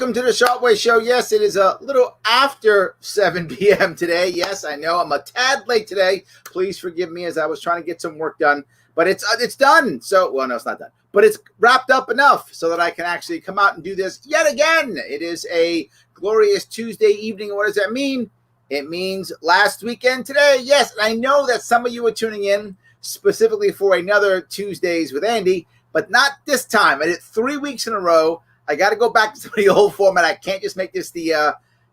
welcome to the Sharpe Way Show. Yes, it is a little after 7 p.m. today. Yes, I know I'm a tad late today. Please forgive me as I was trying to get some work done, but it's done. So, well, no, it's not done, but it's wrapped up enough so that I can actually come out and do this yet again. It is a glorious Tuesday evening. What does that mean? It means last weekend today. Yes, and I know that some of you are tuning in specifically for another Tuesdays with Andy, but not this time. I did 3 weeks in a row. I got to go back to some of the old format. I can't just make this the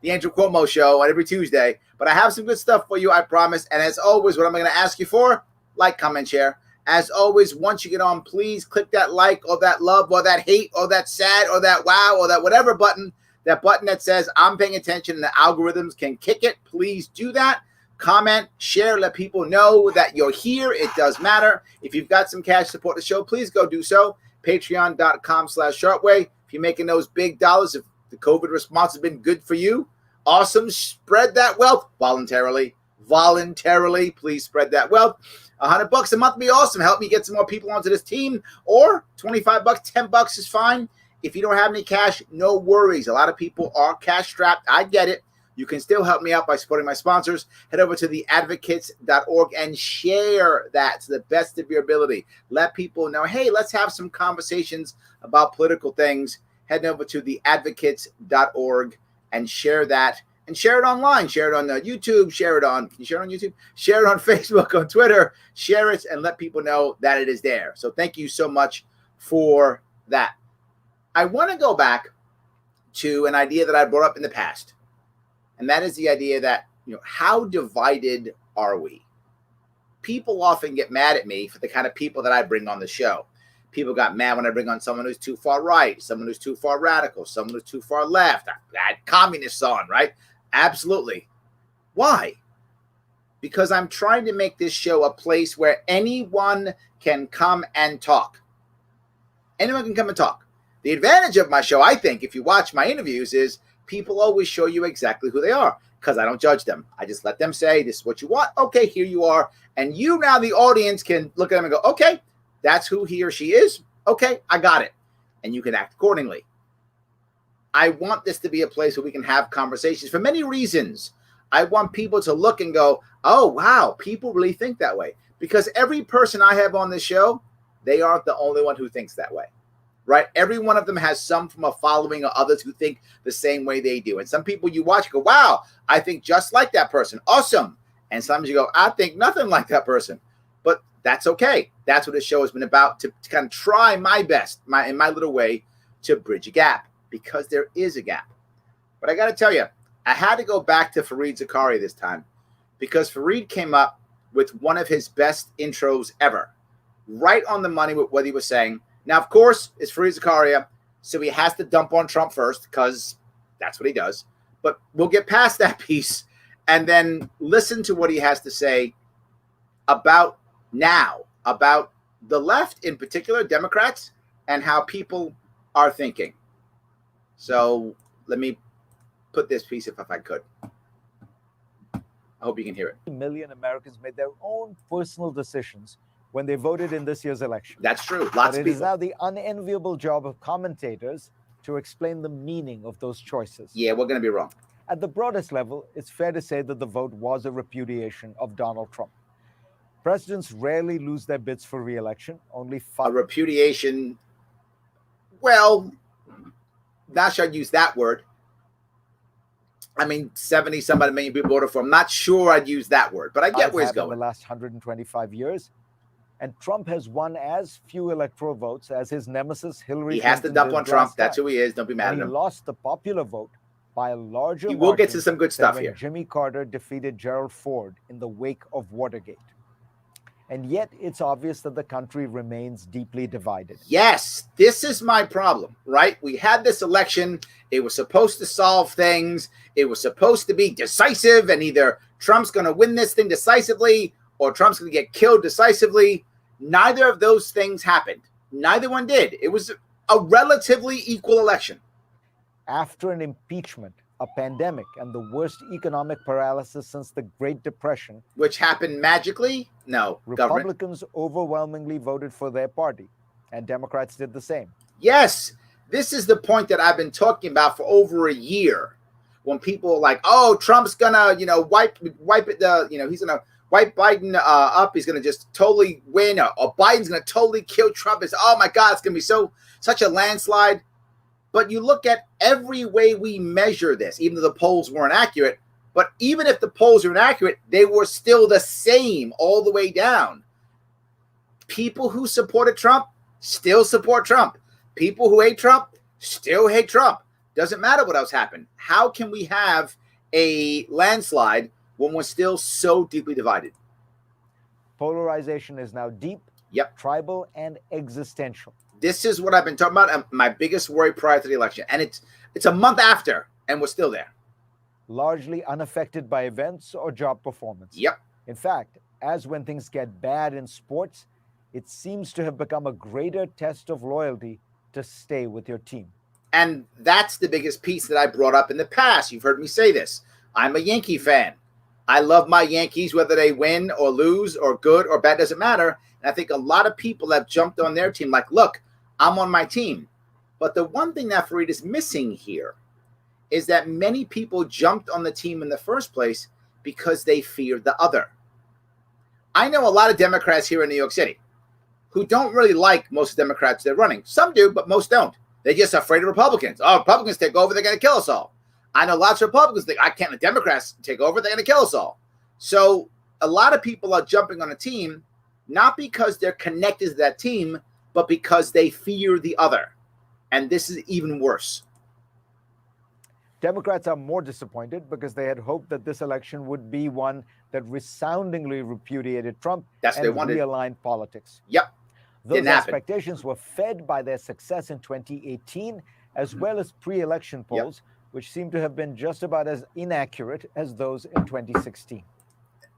Andrew Cuomo show on every Tuesday. But I have some good stuff for you, I promise. And as always, what I'm going to ask you for, like, comment, share. As always, once you get on, please click that like or that love or that hate or that sad or that wow or that whatever button. That button that says I'm paying attention and the algorithms can kick it. Please do that. Comment, share, let people know that you're here. It does matter. If you've got some cash to support the show, please go do so. Patreon.com/SharpeWay. If you're making those big dollars, if the COVID response has been good for you, awesome. Spread that wealth voluntarily. Voluntarily, please spread that wealth. $100 a month would be awesome. Help me get some more people onto this team. Or $25, $10 is fine. If you don't have any cash, no worries. A lot of people are cash strapped. I get it. You can still help me out by supporting my sponsors. Head over to theadvocates.org and share that to the best of your ability. Let people know, hey, let's have some conversations about political things. Head over to theadvocates.org and share that. And share it online. Share it on YouTube. Share it on, can you share it on YouTube? Share it on Facebook, on Twitter. Share it and let people know that it is there. So thank you so much for that. I want to go back to an idea that I brought up in the past. And that is the idea that, how divided are we? People often get mad at me for the kind of people that I bring on the show. People got mad when I bring on someone who's too far right, someone who's too far radical, someone who's too far left. I had communists on, right? Absolutely. Why? Because I'm trying to make this show a place where anyone can come and talk. Anyone can come and talk. The advantage of my show, I think, if you watch my interviews, is people always show you exactly who they are because I don't judge them. I just let them say, this is what you want. Okay, here you are. And you now, the audience, can look at them and go, okay, that's who he or she is. Okay, I got it. And you can act accordingly. I want this to be a place where we can have conversations for many reasons. I want people to look and go, oh, wow, people really think that way. Because every person I have on this show, they aren't the only one who thinks that way. Right? Every one of them has some from a following or others who think the same way they do. And some people you watch go, wow, I think just like that person. Awesome. And sometimes you go, I think nothing like that person. But that's okay. That's what this show has been about, to kind of try my best, in my little way, to bridge a gap, because there is a gap. But I got to tell you, I had to go back to Fareed Zakaria this time, because Fareed came up with one of his best intros ever, right on the money with what he was saying. Now, of course, it's Fareed Zakaria, so he has to dump on Trump first because that's what he does. But we'll get past that piece and then listen to what he has to say about the left, in particular, Democrats, and how people are thinking. So let me put this piece if I could. I hope you can hear it. Million Americans made their own personal decisions when they voted in this year's election. That's true. Lots of people. It is now the unenviable job of commentators to explain the meaning of those choices. Yeah, we're going to be wrong. At the broadest level, it's fair to say that the vote was a repudiation of Donald Trump. Presidents rarely lose their bids for re-election. Only a repudiation. Well, not sure I'd use that word. I mean, 70-some million people voted for him. Not sure I'd use that word, but I get where he's going. In the last 125 years. And Trump has won as few electoral votes as his nemesis, Hillary Clinton. He has to dump on Trump. That's who he is. Don't be mad at him. He lost the popular vote by a larger margin. We'll get to some good stuff here. Jimmy Carter defeated Gerald Ford in the wake of Watergate. And yet it's obvious that the country remains deeply divided. Yes, this is my problem, right? We had this election. It was supposed to solve things. It was supposed to be decisive, and either Trump's going to win this thing decisively or Trump's going to get killed decisively. Neither of those things happened. Neither one did. It was a relatively equal election. After an impeachment, a pandemic, and the worst economic paralysis since the Great Depression. Which happened magically? No. Republicans overwhelmingly voted for their party, and Democrats did the same. Yes, This is the point that I've been talking about for over a year. When people are like, oh, Trump's gonna, wipe it, he's gonna wipe Biden up. He's gonna just totally win, or Biden's gonna totally kill Trump. It's, oh my God, it's gonna be such a landslide. But you look at every way we measure this, even though the polls weren't accurate. But even if the polls are inaccurate, they were still the same all the way down. People who supported Trump still support Trump. People who hate Trump still hate Trump. Doesn't matter what else happened. How can we have a landslide when we're still so deeply divided? Polarization is now deep, tribal, and existential. This is what I've been talking about. My biggest worry prior to the election. And it's a month after, and we're still there. Largely unaffected by events or job performance. Yep. In fact, as when things get bad in sports, it seems to have become a greater test of loyalty to stay with your team. And that's the biggest piece that I brought up in the past. You've heard me say this. I'm a Yankee fan. I love my Yankees, whether they win or lose or good or bad, doesn't matter. And I think a lot of people have jumped on their team like, look, I'm on my team. But the one thing that Fareed is missing here is that many people jumped on the team in the first place because they feared the other. I know a lot of Democrats here in New York City who don't really like most Democrats they're running. Some do, but most don't. They're just afraid of Republicans. Oh, Republicans take over, they're going to kill us all. I know lots of Republicans think, I can't let Democrats take over, they're going to kill us all. So a lot of people are jumping on a team, not because they're connected to that team, but because they fear the other. And this is even worse. Democrats are more disappointed because they had hoped that this election would be one that resoundingly repudiated Trump and realigned politics. Yep. Those expectations were fed by their success in 2018, as well as pre-election polls, which seem to have been just about as inaccurate as those in 2016.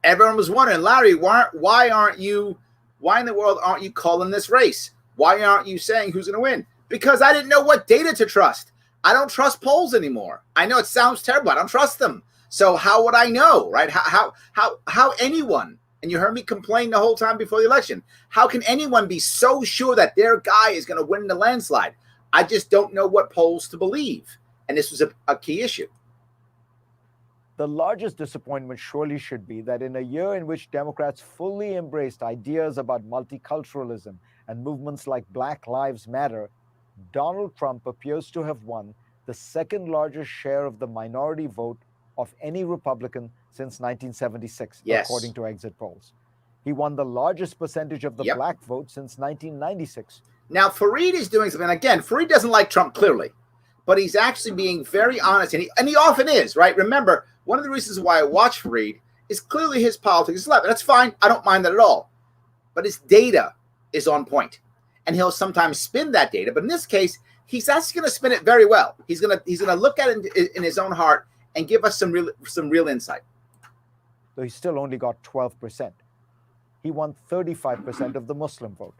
Everyone was wondering, Larry, why in the world aren't you calling this race? Why aren't you saying who's going to win? Because I didn't know what data to trust. I don't trust polls anymore. I know it sounds terrible. I don't trust them. So how would I know, right? How anyone, and you heard me complain the whole time before the election, how can anyone be so sure that their guy is going to win the landslide? I just don't know what polls to believe. And this was a key issue. The largest disappointment surely should be that in a year in which Democrats fully embraced ideas about multiculturalism and movements like Black Lives Matter, Donald Trump appears to have won the second largest share of the minority vote of any Republican since 1976, according to exit polls. He won the largest percentage of the black vote since 1996. Now, Fareed is doing something. Again, Fareed doesn't like Trump, clearly, but he's actually being very honest, and he often is, right? Remember, one of the reasons why I watch Fareed is clearly his politics is left. And that's fine. I don't mind that at all. But his data is on point. And he'll sometimes spin that data. But in this case, he's actually going to spin it very well. He's going to look at it in his own heart and give us some real insight. Though he still only got 12%. He won 35% of the Muslim vote.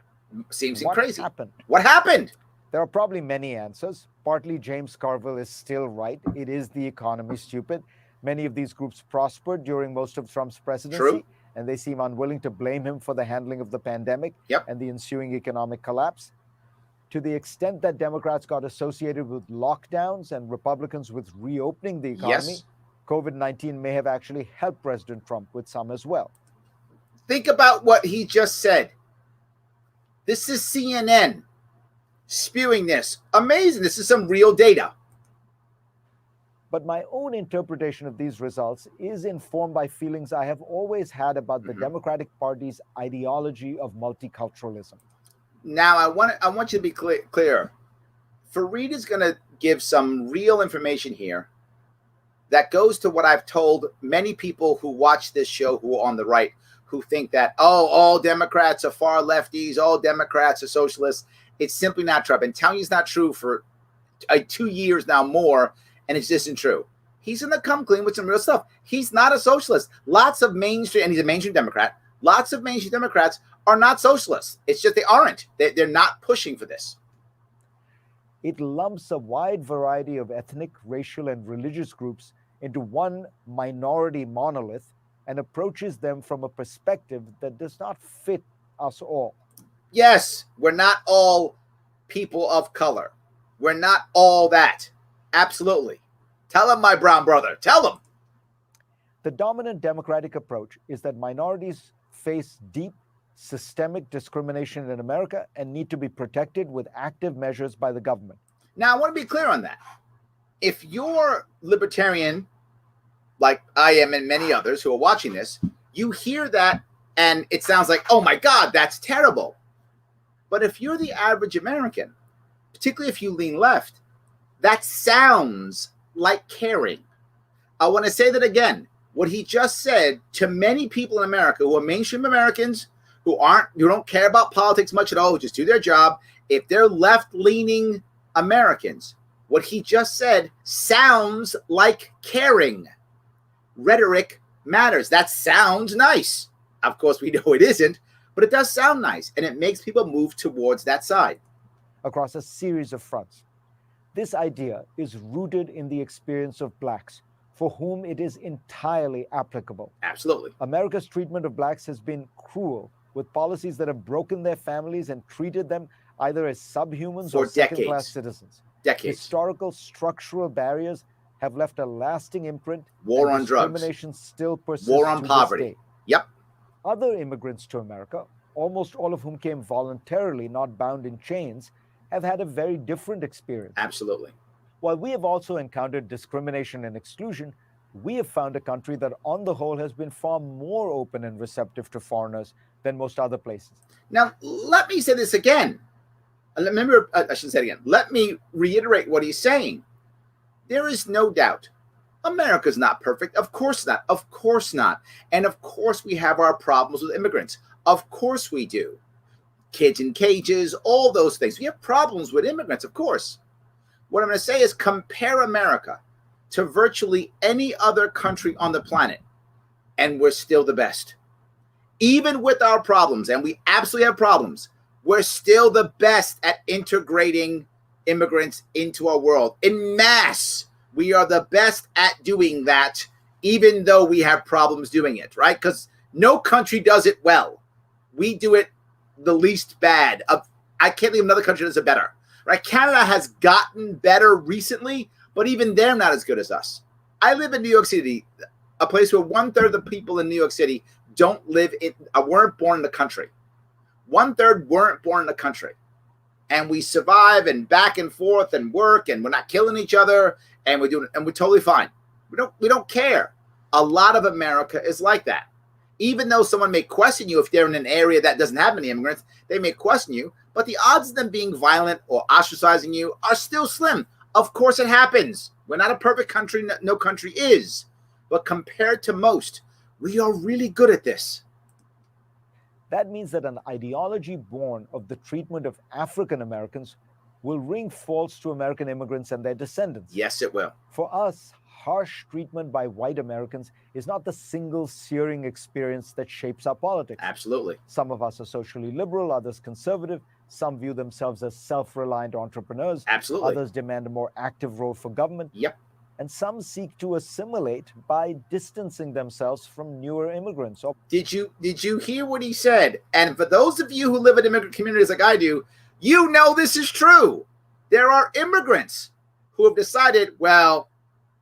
Seems crazy. Happened? What happened? There are probably many answers. Partly James Carville is still right. It is the economy, stupid. Many of these groups prospered during most of Trump's presidency, and they seem unwilling to blame him for the handling of the pandemic and the ensuing economic collapse. To the extent that Democrats got associated with lockdowns and Republicans with reopening the economy, COVID-19 may have actually helped President Trump with some as well. Think about what he just said. This is CNN spewing this. Amazing. This is some real data. But my own interpretation of these results is informed by feelings I have always had about the Democratic Party's ideology of multiculturalism. Now, I want you to be clear. Fareed is going to give some real information here that goes to what I've told many people who watch this show who are on the right, who think that, oh, all Democrats are far lefties, all Democrats are socialists. It's simply not true. I've been telling you it's not true for 2 years now more, and it just isn't true. He's going to come clean with some real stuff. He's not a socialist. Lots of mainstream, and he's a mainstream Democrat, lots of mainstream Democrats are not socialists. It's just they aren't. They're not pushing for this. It lumps a wide variety of ethnic, racial, and religious groups into one minority monolith and approaches them from a perspective that does not fit us all. Yes, we're not all people of color. We're not all that. Absolutely. Tell him, my brown brother. Tell him. The dominant Democratic approach is that minorities face deep, systemic discrimination in America and need to be protected with active measures by the government. Now, I want to be clear on that. If you're libertarian, like I am and many others who are watching this, you hear that and it sounds like, oh my God, that's terrible. But if you're the average American, particularly if you lean left, that sounds like caring. I want to say that again. What he just said to many people in America who are mainstream Americans, who don't care about politics much at all, who just do their job, if they're left-leaning Americans, what he just said sounds like caring. Rhetoric matters. That sounds nice. Of course, we know it isn't, but it does sound nice, and it makes people move towards that side. Across a series of fronts. This idea is rooted in the experience of blacks, for whom it is entirely applicable. Absolutely. America's treatment of blacks has been cruel, with policies that have broken their families and treated them either as subhumans or second-class citizens. Decades. Historical structural barriers have left a lasting imprint. War on drugs. Discrimination still persists. War on to poverty. This day. Yep. Other immigrants to America, almost all of whom came voluntarily, not bound in chains, have had a very different experience. Absolutely. While we have also encountered discrimination and exclusion, we have found a country that on the whole has been far more open and receptive to foreigners than most other places. Now, let me say this again. Remember, I should say it again. Let me reiterate what he's saying. There is no doubt America's not perfect. Of course not. Of course not. And of course we have our problems with immigrants. Of course we do. Kids in cages, all those things. We have problems with immigrants, of course. What I'm going to say is compare America to virtually any other country on the planet, and we're still the best. Even with our problems, and we absolutely have problems, we're still the best at integrating immigrants into our world. En masse, we are the best at doing that, even though we have problems doing it, right? Because no country does it well. We do it the least bad. I can't think of another country that does it better. Right? Canada has gotten better recently, but even they're not as good as us. I live in New York City, a place where 1/3 of the people in New York City weren't born in the country. 1/3 weren't born in the country. And we survive and back and forth and work, and we're not killing each other, and we're totally fine. We don't care. A lot of America is like that. Even though someone may question you if they're in an area that doesn't have many immigrants, they may question you, but the odds of them being violent or ostracizing you are still slim. Of course it happens. We're not a perfect country. No country is. But compared to most, we are really good at this. That means that an ideology born of the treatment of African Americans will ring false to American immigrants and their descendants. Yes, it will. For us, harsh treatment by white Americans is not the single searing experience that shapes our politics. Absolutely. Some of us are socially liberal, others conservative. Some view themselves as self-reliant entrepreneurs. Absolutely. Others demand a more active role for government. Yep. And some seek to assimilate by distancing themselves from newer immigrants. Did you hear what he said? And for those of you who live in immigrant communities like I do, you know this is true. There are immigrants who have decided, well,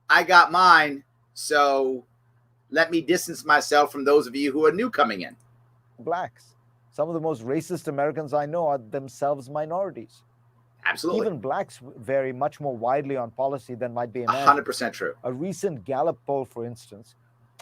I got mine, so let me distance myself from those of you who are new coming in. Blacks. Some of the most racist Americans I know are themselves minorities. Absolutely. Even blacks vary much more widely on policy than might be imagined. 100% true. A recent Gallup poll, for instance,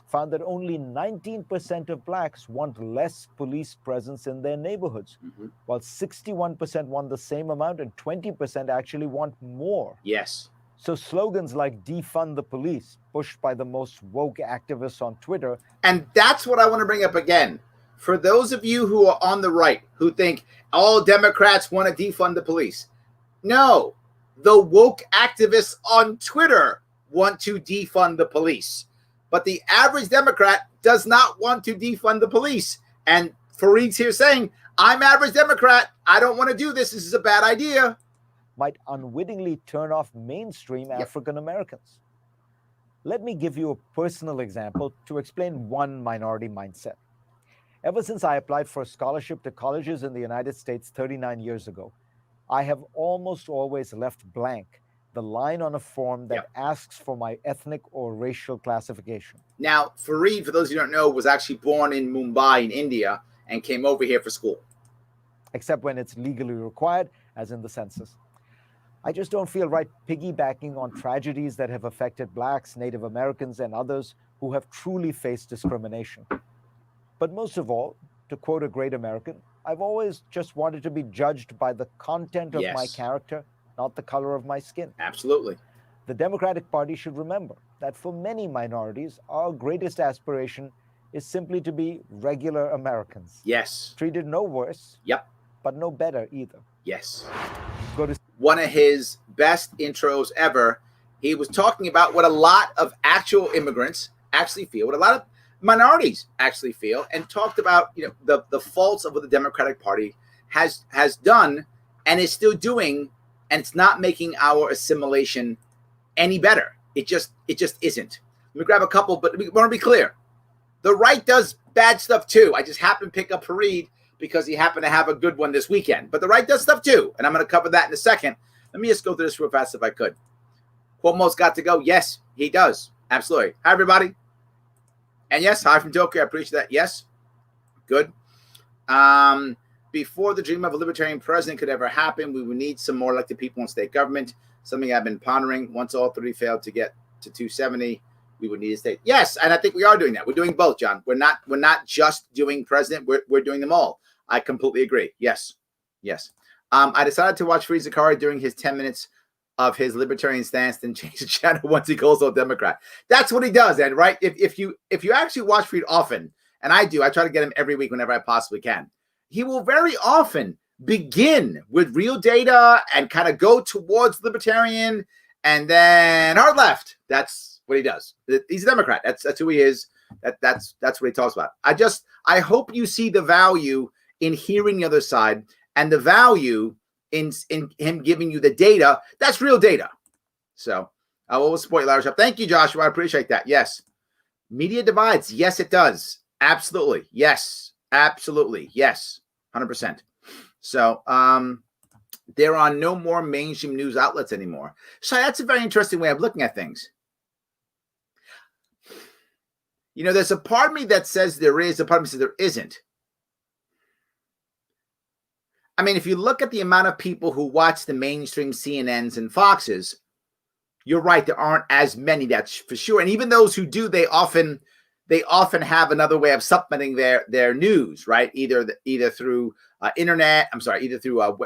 found that only 19% of blacks want less police presence in their neighborhoods, while 61% want the same amount and 20% actually want more. Yes. So slogans like defund the police, pushed by the most woke activists on Twitter. And that's what I want to bring up again. For those of you who are on the right, who think all Democrats want to defund the police. No, the woke activists on Twitter want to defund the police. But the average Democrat does not want to defund the police. And Fareed's here saying, I'm average Democrat. I don't want to do this. This is a bad idea. Might unwittingly turn off mainstream African Americans. Let me give you a personal example to explain one minority mindset. Ever since I applied for a scholarship to colleges in the United States 39 years ago, I have almost always left blank the line on a form that Yep. asks for my ethnic or racial classification. Now, Fareed, for those who don't know, was actually born in Mumbai in India and came over here for school. Except when it's legally required, as in the census. I just don't feel right piggybacking on tragedies that have affected Blacks, Native Americans, and others who have truly faced discrimination. But most of all, to quote a great American, I've always just wanted to be judged by the content of my Yes. character, not the color of my skin. Absolutely. The Democratic Party should remember that for many minorities, our greatest aspiration is simply to be regular Americans. Yes. Treated no worse, Yep. but no better either. Yes. Go to One of his best intros ever. He was talking about what a lot of actual immigrants actually feel, what a lot of minorities actually feel, and talked about, you know, the faults of what the Democratic Party has done and is still doing, and it's not making our assimilation any better. It just isn't. Let me grab a couple, but we want to be clear. The right does bad stuff too. I just happened to pick up Fareed because he happened to have a good one this weekend. But the right does stuff too, and I'm going to cover that in a second. Let me just go through this real fast if I could. Cuomo's got to go. Yes, he does. Absolutely. Hi, everybody. And yes, hi from Tokyo. I appreciate that. Yes. Good. Before the dream of a libertarian president could ever happen, we would need some more elected people in state government, something I've been pondering. Once all three failed to get to 270, we would need a state. Yes, and I think we are doing that. We're doing both, John. We're not just doing president. We're doing them all. I completely agree. Yes. Yes. I decided to watch Fareed Zakaria during his 10 minutes of his libertarian stance, then change the channel once he goes all Democrat. That's what he does, Ed, right? If you actually watch Fareed often, and I do, I try to get him every week whenever I possibly can. He will very often begin with real data and kind of go towards libertarian and then hard left. That's what he does. He's a Democrat. That's who he is. That's what he talks about. I hope you see the value in hearing the other side and the value in him giving you the data. That's real data. So I will support you, Larry Sharpe. Thank you, Joshua. I appreciate that. Yes. Media divides. Yes, it does. Absolutely. Yes. Absolutely. Yes. 100%. So there are no more mainstream news outlets anymore. So that's a very interesting way of looking at things. You know, there's a part of me that says there is, a part of me says there isn't. I mean, if you look at the amount of people who watch the mainstream CNNs and Foxes, you're right, there aren't as many, that's for sure. And even those who do, they often have another way of supplementing their news, right? Either through internet, either through a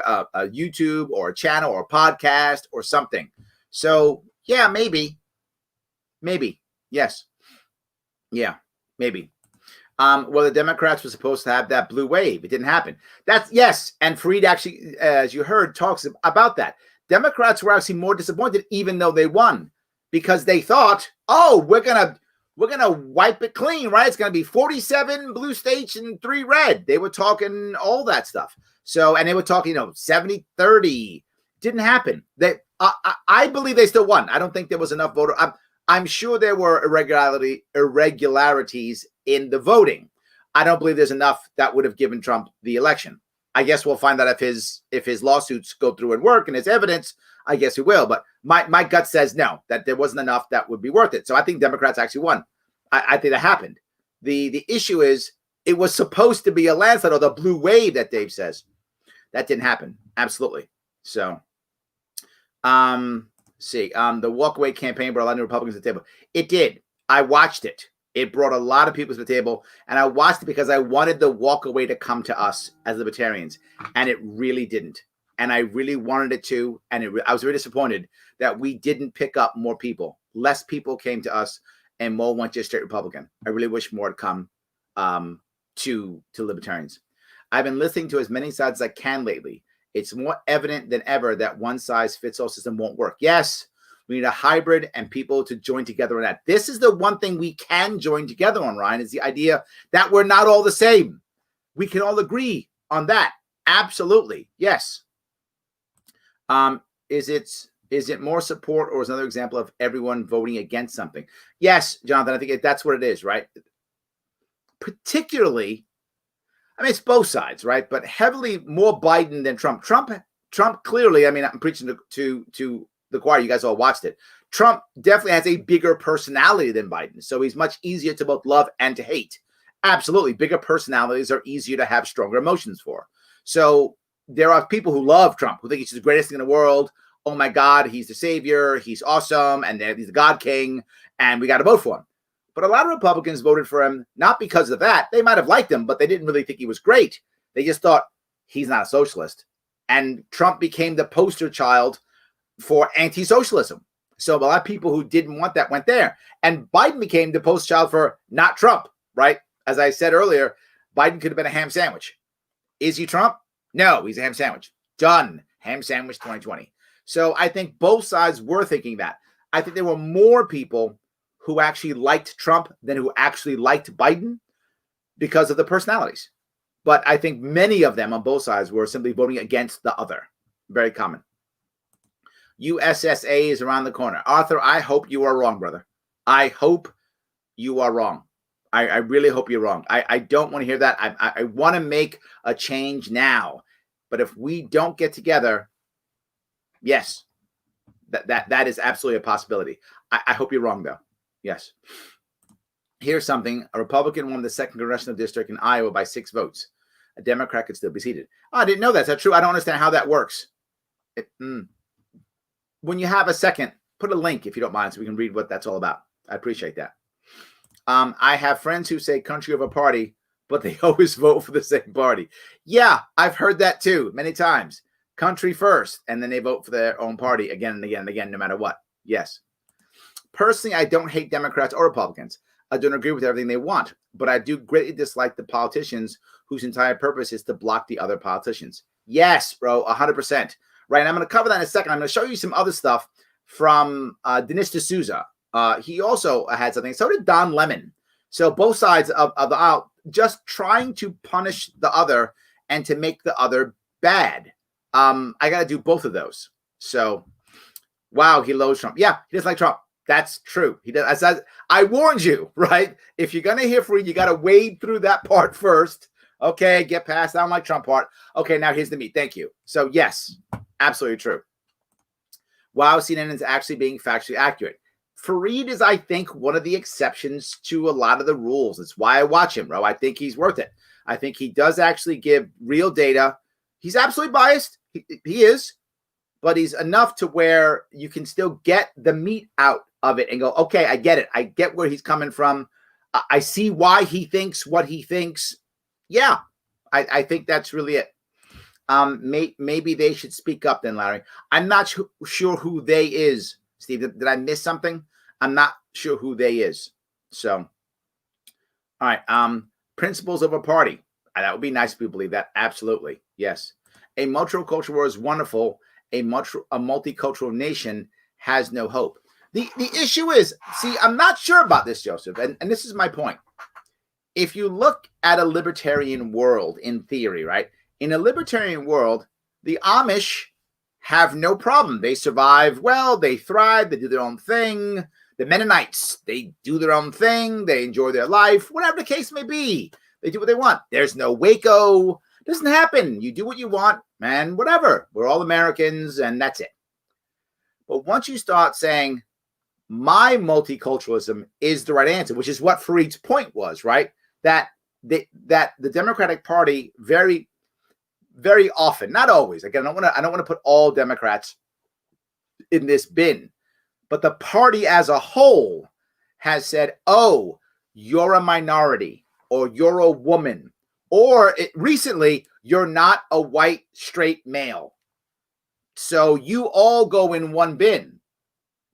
YouTube or a channel or a podcast or something. So yeah, maybe, yes. Yeah, maybe. Well, the Democrats were supposed to have that blue wave. It didn't happen. Yes. And Fareed actually, as you heard, talks about that. Democrats were actually more disappointed, even though they won, because they thought, oh, we're gonna wipe it clean, right? It's gonna be 47 blue states and 3 red. They were talking all that stuff. So, and they were talking, 70-30. Didn't happen. I believe they still won. I don't think there was enough voter. I'm sure there were irregularities in the voting. I don't believe there's enough that would have given Trump the election. I guess we'll find out if his lawsuits go through and work and his evidence. I guess we will. But my gut says no, that there wasn't enough that would be worth it. So I think Democrats actually won. I think that happened. The issue is it was supposed to be a landslide or the blue wave that Dave says. That didn't happen. Absolutely. So, the walkaway campaign brought a lot of Republicans to the table. It did. I watched it. It brought a lot of people to the table, and I watched it because I wanted the walkaway to come to us as libertarians, and it really didn't. And I really wanted it to, and I was very disappointed that we didn't pick up more people. Less people came to us, and more went just straight Republican. I really wish more had come to libertarians. I've been listening to as many sides as I can lately. It's more evident than ever that one-size-fits-all system won't work. Yes, we need a hybrid and people to join together on that. This is the one thing we can join together on, Ryan, is the idea that we're not all the same. We can all agree on that. Absolutely. Yes. Is it more support, or is another example of everyone voting against something? Yes, Jonathan, I think that's what it is, right? Particularly, I mean, it's both sides, right? But heavily more Biden than Trump. Trump Trump clearly, I mean, I'm preaching to the choir. You guys all watched it. Trump definitely has a bigger personality than Biden. So he's much easier to both love and to hate. Absolutely. Bigger personalities are easier to have stronger emotions for. So there are people who love Trump, who think he's the greatest thing in the world. Oh my God, he's the savior. He's awesome. And he's the God King. And we got to vote for him. But a lot of Republicans voted for him, not because of that. They might have liked him, but they didn't really think he was great. They just thought he's not a socialist. And Trump became the poster child for anti-socialism. So a lot of people who didn't want that went there. And Biden became the poster child for not Trump, right? As I said earlier, Biden could have been a ham sandwich. Is he Trump? No, he's a ham sandwich. Done. Ham sandwich 2020. So I think both sides were thinking that. I think there were more people who actually liked Trump than who actually liked Biden because of the personalities. But I think many of them on both sides were simply voting against the other. Very common. USSA is around the corner. Arthur, I hope you are wrong, brother. I hope you are wrong. I really hope you're wrong. I don't want to hear that. I want to make a change now. But if we don't get together, yes, that is absolutely a possibility. I hope you're wrong, though. Yes. Here's something. A Republican won the 2nd congressional district in Iowa by 6 votes. A Democrat could still be seated. Oh, I didn't know that. Is that true? I don't understand how that works. When you have a second, put a link if you don't mind so we can read what that's all about. I appreciate that. I have friends who say country over party, but they always vote for the same party. Yeah, I've heard that too many times. Country first, and then they vote for their own party again and again and again, no matter what. Yes. Personally, I don't hate Democrats or Republicans. I don't agree with everything they want, but I do greatly dislike the politicians whose entire purpose is to block the other politicians. Yes, bro, 100%. Right, and I'm going to cover that in a second. I'm going to show you some other stuff from Dinesh D'Souza. He also had something. So did Don Lemon. So both sides of the aisle just trying to punish the other and to make the other bad. I got to do both of those. So, wow, he loathes Trump. Yeah, he doesn't like Trump. That's true. He does. I warned you, right? If you're going to hear free, you got to wade through that part first. Okay, get past. I don't like Trump part. Okay, now here's the meat. Thank you. So, yes, absolutely true. Wow, CNN is actually being factually accurate. Fareed is, I think, one of the exceptions to a lot of the rules. It's why I watch him, bro. I think he's worth it. I think he does actually give real data. He's absolutely biased. He is. But he's enough to where you can still get the meat out of it and go, okay, I get it. I get where he's coming from. I see why he thinks what he thinks. Yeah, I think that's really it. Maybe they should speak up then, Larry. I'm not sure who they is, Steve. Did I miss something? I'm not sure who they is. So, all right. Principles of a party. That would be nice if people believe that. Absolutely. Yes. A multicultural world is wonderful. A multicultural nation has no hope. The issue is, see, I'm not sure about this, Joseph, and this is my point. If you look at a libertarian world in theory, right? In a libertarian world, the Amish have no problem. They survive well. They thrive. They do their own thing. The Mennonites, they do their own thing. They enjoy their life, whatever the case may be. They do what they want. There's no Waco. It doesn't happen. You do what you want, man, whatever. We're all Americans, and that's it. But once you start saying, my multiculturalism is the right answer, which is what Fareed's point was, right? That the Democratic Party very, very often, not always, again, I don't want to put all Democrats in this bin, but the party as a whole has said, oh, you're a minority, or you're a woman, or recently, you're not a white, straight male. So you all go in one bin.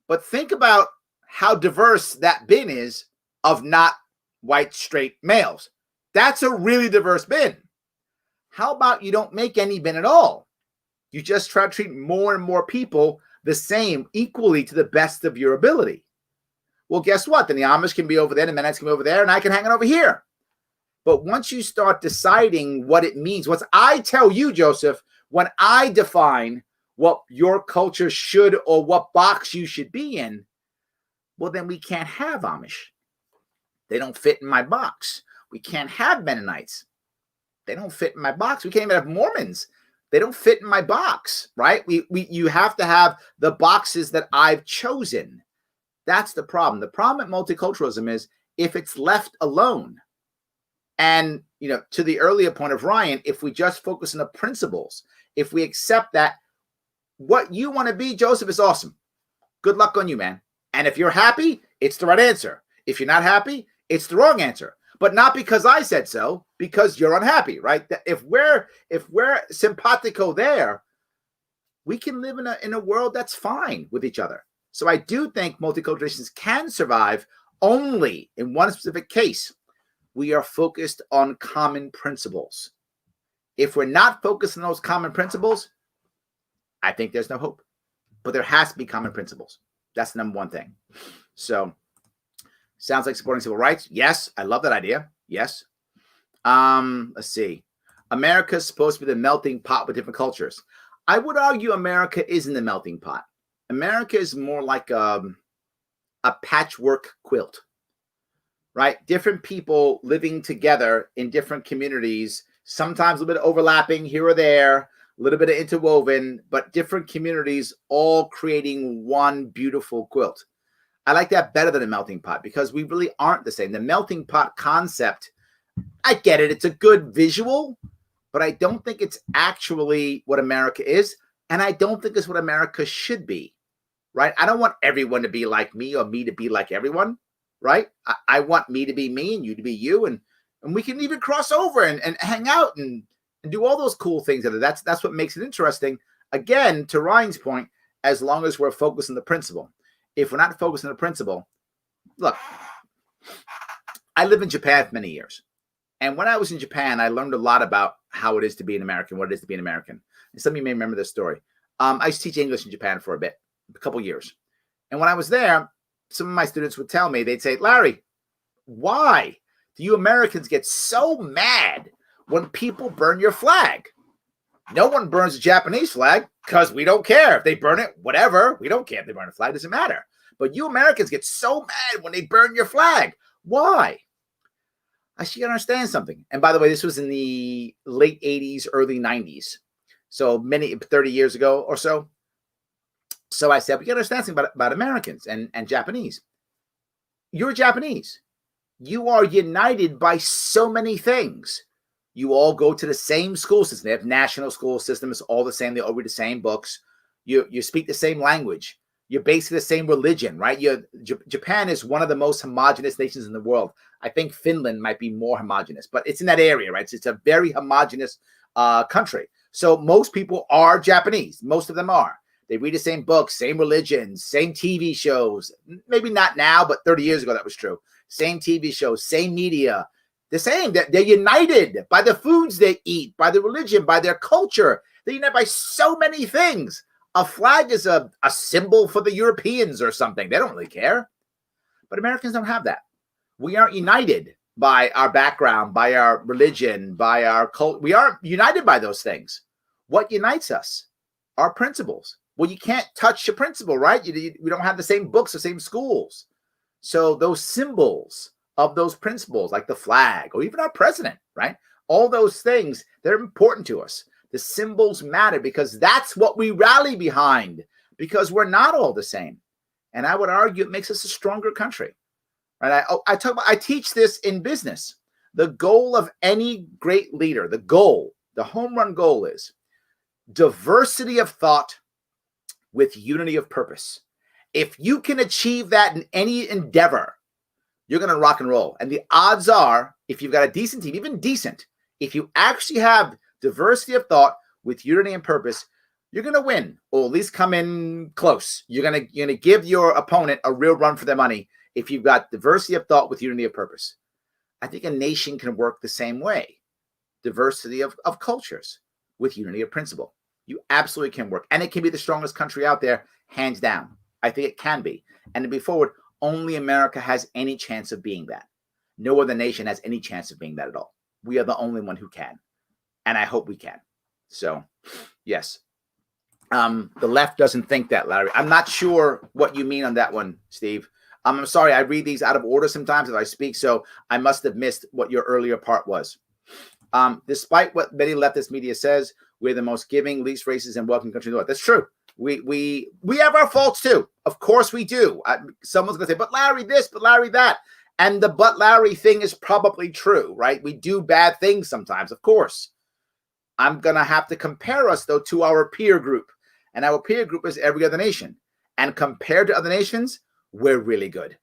But think about how diverse that bin is of not white, straight males. That's a really diverse bin. How about you don't make any bin at all? You just try to treat more and more people the same, equally to the best of your ability. Well, guess what? Then the Amish can be over there, the Mennonites can be over there, and I can hang it over here. But once you start deciding what it means, once I tell you, Joseph, when I define what your culture should or what box you should be in, well, then we can't have Amish. They don't fit in my box. We can't have Mennonites. They don't fit in my box. We can't even have Mormons. They don't fit in my box, right? You have to have the boxes that I've chosen. That's the problem. The problem at multiculturalism is if it's left alone. And, to the earlier point of Ryan, if we just focus on the principles, if we accept that what you want to be, Joseph, is awesome. Good luck on you, man. And if you're happy, it's the right answer. If you're not happy, it's the wrong answer. But not because I said so, because you're unhappy, right? If we're simpatico there, we can live in a world that's fine with each other. So I do think multiculturalizations can survive only in one specific case. We are focused on common principles. If we're not focused on those common principles, I think there's no hope. But there has to be common principles. That's the number one thing. So, sounds like supporting civil rights. Yes, I love that idea. Yes. Let's see. America's supposed to be the melting pot with different cultures. I would argue America isn't the melting pot. America is more like a patchwork quilt, right? Different people living together in different communities, sometimes a little bit of overlapping here or there, a little bit of interwoven, but different communities all creating one beautiful quilt. I like that better than a melting pot because we really aren't the same. The melting pot concept, I get it. It's a good visual, but I don't think it's actually what America is. And I don't think it's what America should be, right? I don't want everyone to be like me or me to be like everyone, right? I want me to be me and you to be you. And we can even cross over and hang out and do all those cool things. That's what makes it interesting. Again, to Ryan's point, as long as we're focused on the principle. If we're not focused on the principle, look, I lived in Japan for many years. And when I was in Japan, I learned a lot about how it is to be an American, what it is to be an American. And some of you may remember this story. I used to teach English in Japan for a couple years. And when I was there, some of my students would tell me, they'd say, Larry, why do you Americans get so mad when people burn your flag? No one burns a Japanese flag because we don't care. If they burn it, whatever. We don't care if they burn a flag. It doesn't matter. But you Americans get so mad when they burn your flag. Why? I should understand something. And by the way, this was in the late 80s, early 90s. So 30 years ago or so. So I said, we got to understand something about Americans and Japanese. You're Japanese. You are united by so many things. You all go to the same school system. They have national school systems, all the same. They all read the same books. You speak the same language. You're basically the same religion, right? Japan is one of the most homogenous nations in the world. I think Finland might be more homogenous, but it's in that area, right? It's a very homogenous country. So most people are Japanese. Most of them are. They read the same books, same religions, same TV shows. Maybe not now, but 30 years ago that was true. Same TV shows, same media. The same. They're united by the foods they eat, by the religion, by their culture. They're united by so many things. A flag is a symbol for the Europeans or something. They don't really care. But Americans don't have that. We aren't united by our background, by our religion, by our culture. We aren't united by those things. What unites us? Our principles. Well, you can't touch a principle, right? We don't have the same books, the same schools. So those symbols of those principles, like the flag or even our president, right? All those things, they're important to us. The symbols matter because that's what we rally behind, because we're not all the same. And I would argue it makes us a stronger country. Right? I teach this in business. The goal of any great leader, the home run goal is diversity of thought with unity of purpose. If you can achieve that in any endeavor, you're going to rock and roll. And the odds are, if you've got a decent team, even decent, if you actually have diversity of thought with unity and purpose, you're going to win, or at least come in close. You're going to give your opponent a real run for their money if you've got diversity of thought with unity of purpose. I think a nation can work the same way. Diversity of cultures with unity of principle. You absolutely can work. And it can be the strongest country out there, hands down. I think it can be. And to be forward, only America has any chance of being that. No other nation has any chance of being that at all. We are the only one who can. And I hope we can. So, yes. The left doesn't think that, Larry. I'm not sure what you mean on that one, Steve. I'm sorry. I read these out of order sometimes as I speak, so I must have missed what your earlier part was. Despite what many leftist media says, we're the most giving, least racist, and welcoming country in the world. That's true. We have our faults too. Of course we do. Someone's going to say, but Larry this, but Larry that. And the but Larry thing is probably true, right? We do bad things sometimes, of course. I'm going to have to compare us, though, to our peer group. And our peer group is every other nation. And compared to other nations, we're really good.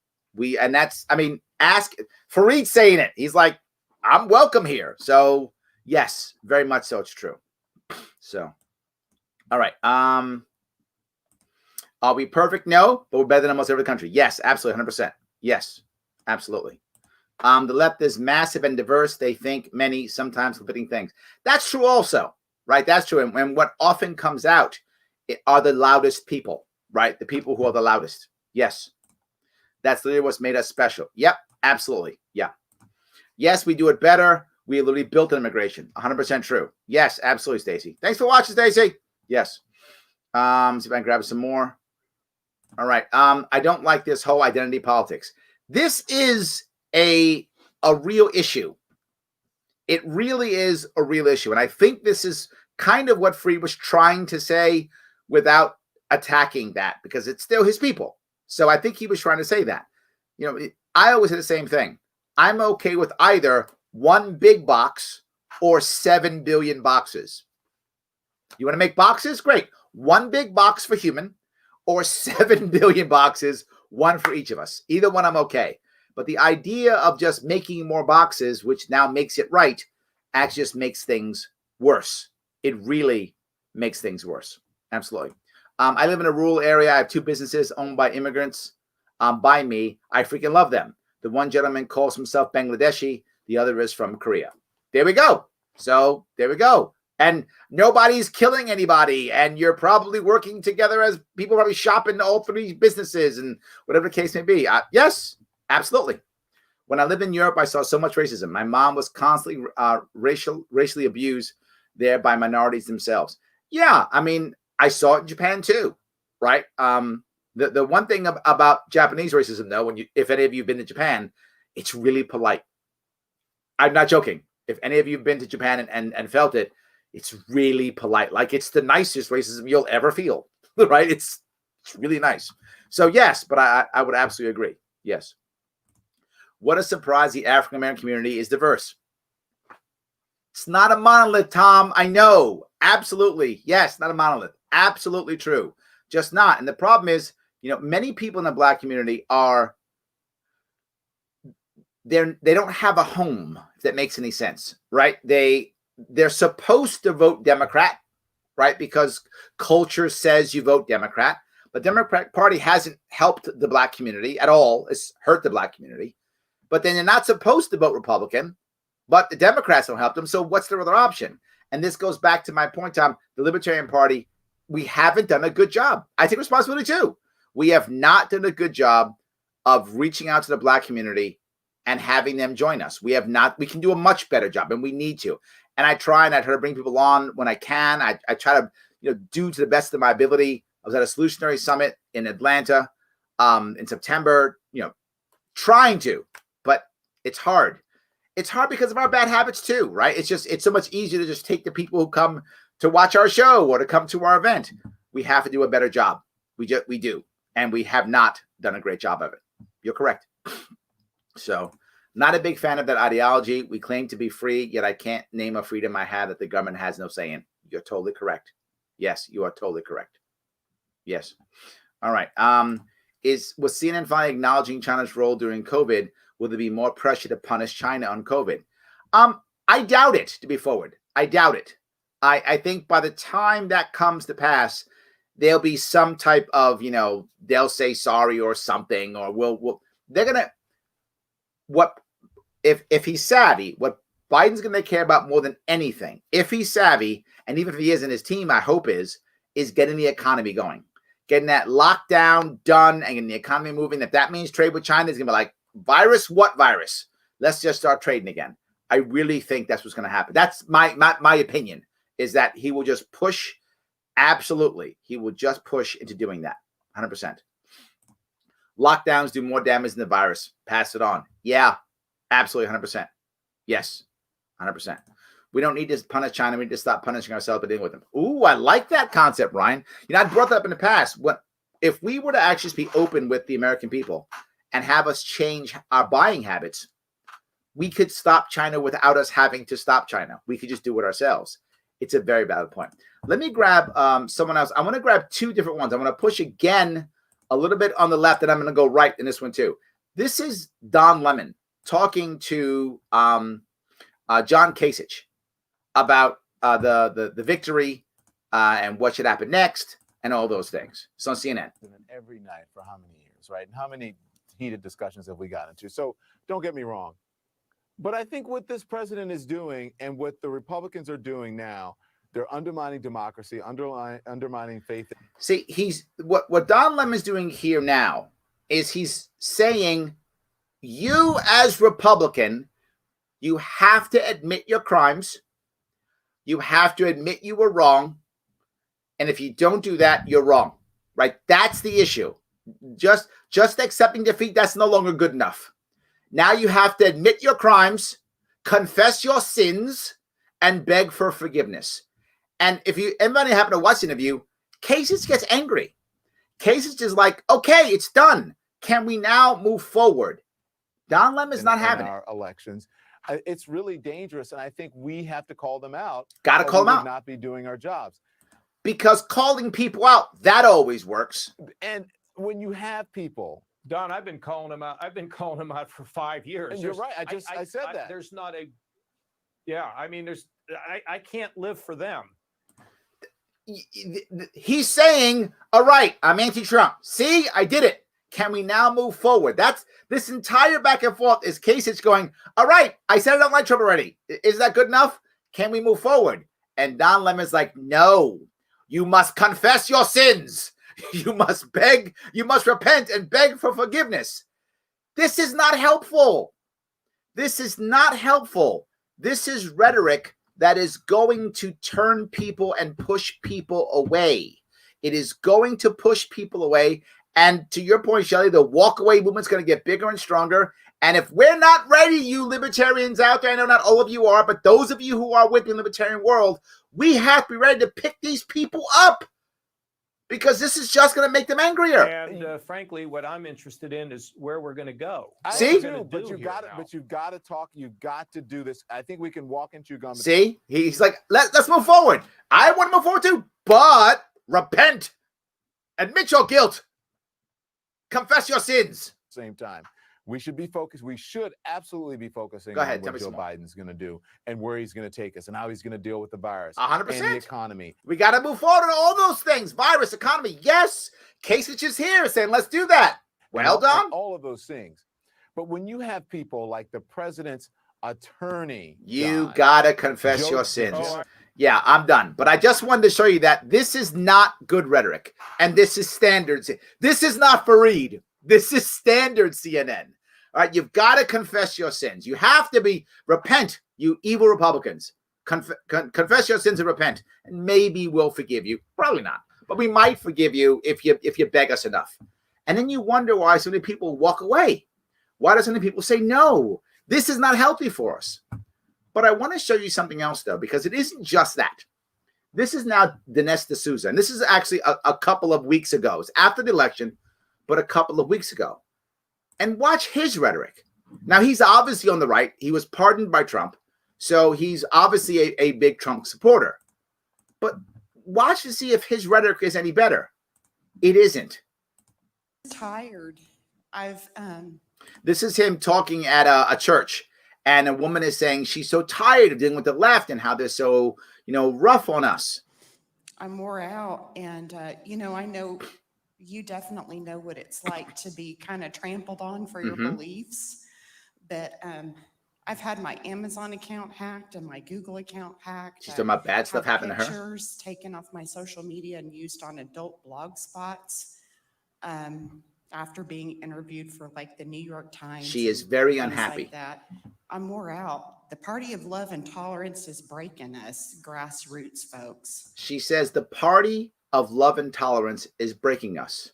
Ask Fareed saying it. He's like, I'm welcome here. So, yes, very much so. It's true. So, all right. Are we perfect? No, but we're better than almost every country. Yes, absolutely, 100%. Yes, absolutely. The left is massive and diverse. They think many, sometimes conflicting things. That's true also, right? That's true. And what often comes out are the loudest people, right? The people who are the loudest. Yes. That's literally what's made us special. Yep, absolutely. Yeah. Yes, we do it better. We literally built an immigration. 100% true. Yes, absolutely, Stacy. Thanks for watching, Stacy. Yes. See if I can grab some more. All right. I don't like this whole identity politics. This is a real issue. It really is a real issue. And I think this is kind of what Freed was trying to say without attacking that, because it's still his people. So I think he was trying to say that. I always say the same thing. I'm okay with either one big box or 7 billion boxes. You want to make boxes? Great. One big box for human or 7 billion boxes, one for each of us. Either one, I'm okay. But the idea of just making more boxes, which now makes it right, actually just makes things worse. It really makes things worse. Absolutely. I live in a rural area. I have 2 businesses owned by immigrants by me. I freaking love them. The one gentleman calls himself Bangladeshi. The other is from Korea. There we go. So there we go. And nobody's killing anybody. And you're probably working together as people probably shop in all 3 businesses and whatever the case may be. Yes, absolutely. When I lived in Europe, I saw so much racism. My mom was constantly racially abused there by minorities themselves. Yeah, I saw it in Japan too, right? The one thing about Japanese racism, though, if any of you have been to Japan, it's really polite. I'm not joking. If any of you have been to Japan and felt it, it's really polite. Like, it's the nicest racism you'll ever feel, right? It's really nice. So yes, but I would absolutely agree. Yes. What a surprise the African-American community is diverse. It's not a monolith, Tom. I know. Absolutely. Yes, not a monolith. Absolutely true. Just not. And the problem is, many people in the Black community they don't have a home, if that makes any sense, right? They're supposed to vote Democrat, right? Because culture says you vote Democrat. But the Democratic Party hasn't helped the Black community at all. It's hurt the Black community. But then they're not supposed to vote Republican, but the Democrats don't help them. So what's their other option? And this goes back to my point, Tom. The Libertarian Party, we haven't done a good job. I take responsibility too. We have not done a good job of reaching out to the Black community and having them join us. We have not. We can do a much better job, and we need to. And I try to bring people on when I can. I try to do to the best of my ability. I was at a solutionary summit in Atlanta in September, trying to, but it's hard. It's hard because of our bad habits too, right? It's so much easier to just take the people who come to watch our show or to come to our event. We have to do a better job. We do. And we have not done a great job of it. You're correct. So, not a big fan of that ideology. We claim to be free, yet I can't name a freedom I have that the government has no say in. You're totally correct. Yes, you are totally correct. Yes. All right. Was CNN finally acknowledging China's role during COVID? Will there be more pressure to punish China on COVID? I doubt it, to be forward. I doubt it. I think by the time that comes to pass, there'll be some type of, they'll say sorry or something, or they're going to, if he's savvy, what Biden's going to care about more than anything, if he's savvy, and even if he isn't, his team, I hope is getting the economy going, getting that lockdown done and getting the economy moving. If that means trade with China, is going to be like, virus, what virus? Let's just start trading again. I really think that's what's going to happen. That's my opinion, is that he will just push. Absolutely. He will just push into doing that. 100%. Lockdowns do more damage than the virus. Pass it on. Yeah, absolutely. 100%. Yes, 100%. We don't need to punish China. We need to stop punishing ourselves by dealing with them. Ooh, I like that concept, Ryan. I brought that up in the past. If we were to actually be open with the American people and have us change our buying habits, we could stop China without us having to stop China. We could just do it ourselves. It's a very valid point. Let me grab someone else. I want to grab two different ones. I want to push again a little bit on the left, and I'm going to go right in this one too. This is Don Lemon talking to John Kasich about the victory and what should happen next and all those things. It's on CNN. Every night for how many years, right? And how many heated discussions have we gotten into? So don't get me wrong. But I think what this president is doing and what the Republicans are doing now, they're undermining democracy, undermining faith. See, what Don Lemon's doing here now is he's saying, you as Republican, you have to admit your crimes. You have to admit you were wrong. And if you don't do that, you're wrong, right? That's the issue. Just accepting defeat, that's no longer good enough. Now you have to admit your crimes, confess your sins, and beg for forgiveness. And if anybody happen to watch the interview, Kasich gets angry. Kasich is like, okay, it's done. Can we now move forward? Don Lemon's not having our elections. It's really dangerous, and I think we have to call them out. Got to call them out. Not be doing our jobs. Because calling people out, that always works. And when you have people, Don, I've been calling him out. I've been calling him out for 5 years. And you're right. I said that. There's not a, yeah. I mean, I can't live for them. He's saying, all right, I'm anti-Trump. See, I did it. Can we now move forward? That's this entire back and forth is Kasich going, all right, I said I don't like Trump already. Is that good enough? Can we move forward? And Don Lemon's like, no, you must confess your sins. You must beg, you must repent and beg for forgiveness. This is not helpful. This is not helpful. This is rhetoric that is going to turn people and push people away. It is going to push people away. And to your point, Shelley, the walk-away movement's going to get bigger and stronger. And if we're not ready, you libertarians out there, I know not all of you are, but those of you who are with the libertarian world, we have to be ready to pick these people up. Because this is just going to make them angrier. And frankly, what I'm interested in is where we're going to go. See, but you've got to talk. You've got to do this. I think we can walk and chew gum. See, he's like, let's move forward. I want to move forward too, but repent, admit your guilt, confess your sins. Same time, we should be focused. We should absolutely be focusing on what Joe Biden's going to do and where he's going to take us and how he's going to deal with the virus 100%. And the economy. We got to move forward on all those things. Virus, economy. Yes. Kasich is here saying, let's do that. Well done. All of those things. But when you have people like the president's attorney, you got to confess your sins. Yeah, I'm done. But I just wanted to show you that this is not good rhetoric. And this is standards. This is not Fareed. This is standard CNN. All right, you've got to confess your sins. You have to repent, you evil Republicans. Confess your sins and repent, and maybe we'll forgive you. Probably not, but we might forgive you if you beg us enough. And then you wonder why so many people walk away. Why do so many people say no? This is not healthy for us. But I want to show you something else, though, because it isn't just that. This is now Dinesh D'Souza, and this is actually a couple of weeks ago. It's after the election, but a couple of weeks ago. And watch his rhetoric. Now, he's obviously on the right. He was pardoned by Trump. So he's obviously a big Trump supporter. But watch to see if his rhetoric is any better. It isn't. Tired. This is him talking at a church. And a woman is saying she's so tired of dealing with the left and how they're so, rough on us. I'm wore out. And, I know you definitely know what it's like to be kind of trampled on for your beliefs. But I've had my Amazon account hacked and my Google account hacked. She's talking about bad stuff happened to her. Pictures taken off my social media and used on adult blog spots. After being interviewed for like the New York Times. She is very unhappy. Like that. I'm wore out. The party of love and tolerance is breaking us, grassroots folks. She says the party of love and tolerance is breaking us.